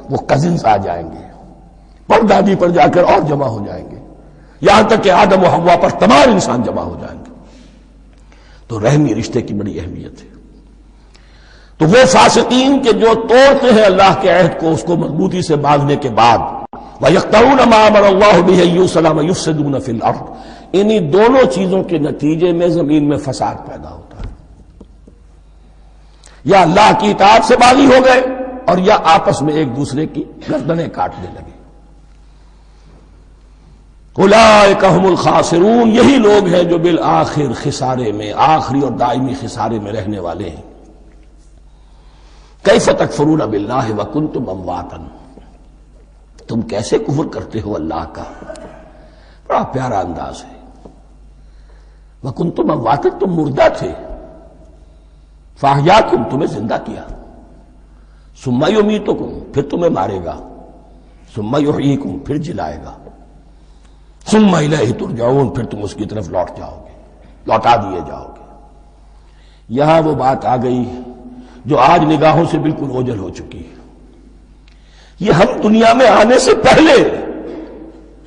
وہ کزنز آ جائیں گے، پر دادی پر جا کر اور جمع ہو جائیں گے، یہاں تک کہ آدم و حوا پر تمام انسان جمع ہو جائیں گے. تو رحمی رشتے کی بڑی اہمیت ہے. تو وہ فاسقین کے جو توڑتے ہیں اللہ کے عہد کو، اس کو مضبوطی سے باندھنے کے بعد، وَيَقْطَعُونَ مَا أَمَرَ اللَّهُ بِهِ أَن يُوصَلَ وَيُفْسِدُونَ فِي الْأَرْضِ، انہی دونوں چیزوں کے نتیجے میں زمین میں فساد پیدا ہوتا ہے. یا اللہ کی اطاعت سے باغی ہو گئے اور یا آپس میں ایک دوسرے کی گردنیں کاٹنے لگے. اولئک ھم الخاسرون، یہی لوگ ہیں جو بالآخر خسارے میں، آخری اور دائمی خسارے میں رہنے والے ہیں. کیف تکفرون باللہ وکنتم امواتا، تم کیسے کفر کرتے ہو اللہ کا. بڑا پیارا انداز ہے. وکنتم امواتا، تم مردہ تھے، فاحیاکم، تمہیں زندہ کیا، ثم یمیتکم، پھر تمہیں مارے گا، ثم یحییکم، پھر جلائے گا، ثم الیہ ترجعون، پھر تم اس کی طرف لوٹ جاؤ گے، لوٹا دیے جاؤ گے. یہاں وہ بات آ گئی جو آج نگاہوں سے بالکل اوجھل ہو چکی ہے. یہ ہم دنیا میں آنے سے پہلے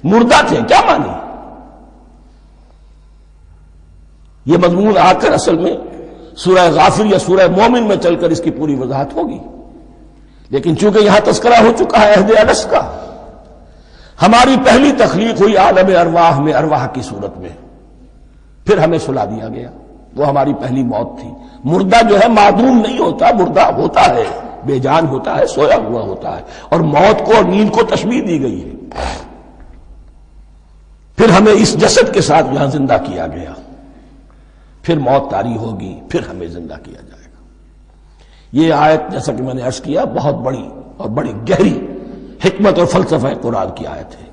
مردہ تھے، کیا مانی؟ یہ مضمون آ کر اصل میں سورہ غافر یا سورہ مومن میں چل کر اس کی پوری وضاحت ہوگی. لیکن چونکہ یہاں تذکرہ ہو چکا ہے عہد الست کا، ہماری پہلی تخلیق ہوئی عالم ارواح میں، ارواح کی صورت میں، پھر ہمیں سلا دیا گیا. وہ ہماری پہلی موت تھی. مردہ جو ہے معدوم نہیں ہوتا، مردہ ہوتا ہے، بے جان ہوتا ہے، سویا ہوا ہوتا ہے. اور موت کو اور نیند کو تشبیہ دی گئی ہے. پھر ہمیں اس جسد کے ساتھ یہاں زندہ کیا گیا، پھر موت طاری ہوگی، پھر ہمیں زندہ کیا جائے گا. یہ آیت جیسا کہ میں نے عرض کیا بہت بڑی اور بڑی گہری حکمت اور فلسفہ قرآن کی آیت ہے.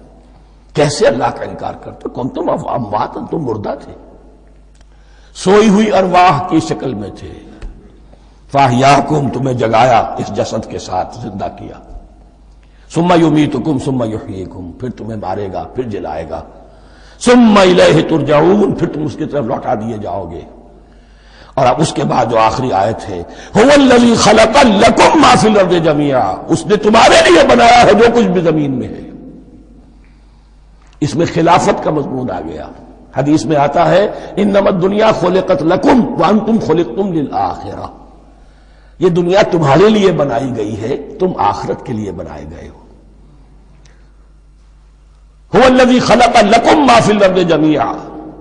کیسے اللہ کا انکار کرتے؟ کنتم اموات، تم مردہ تھے، سوئی ہوئی ارواح کی شکل میں تھے. فاحیاکم، تمہیں جگایا اس جسد کے ساتھ، زندہ کیا. ثم یمیتکم ثم یحییکم، پھر تمہیں مارے گا، پھر جلائے گا. ثم الیہ ترجعون، پھر تم اس کی طرف لوٹا دیے جاؤ گے. اور اب اس کے بعد جو آخری آیت ہے، هو الذی خلق لکم ما فی الارض جميعا، اس نے تمہارے لیے بنایا ہے جو کچھ بھی زمین میں ہے. اس میں خلافت کا مضمون آ گیا. حدیث میں آتا ہے انما الدنیا خلقت لکم وانتم خلقتم للآخرہ، یہ دنیا تمہارے لیے بنائی گئی ہے، تم آخرت کے لیے بنائے گئے ہو. هو الذی خلق لکم ما فی الارض جميعا،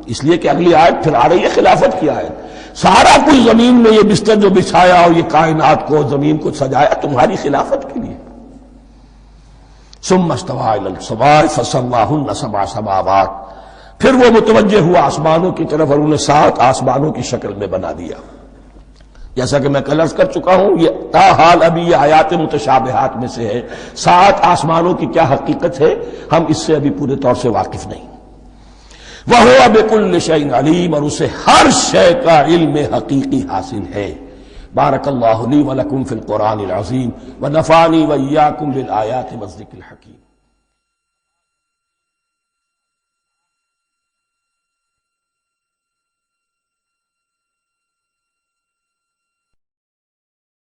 اس لیے کہ اگلی آیت پھر آ رہی ہے خلافت کی آیت. سارا کچھ زمین میں یہ بستر جو بچھایا اور یہ کائنات کو زمین کو سجایا تمہاری خلافت کے لیے. ثم استوى الى السماء فسواهن سبع سماوات، پھر وہ متوجہ ہوا آسمانوں کی طرف اور انہیں 7 آسمانوں کی شکل میں بنا دیا. جیسا کہ میں کل عرض کر چکا ہوں، یہ تاحال ابھی یہ آیات متشابہات میں سے ہے. 7 آسمانوں کی کیا حقیقت ہے ہم اس سے ابھی پورے طور سے واقف نہیں. وَهُوَ بِكُلِّ شَيْءٍ عَلِيمٌ، اور اسے ہر شے کا علم حقیقی حاصل ہے. بارک اللہ لی ولکم فی القرآن العظیم ونفعنی وإیاکم بالآیات والذکر الحکیم.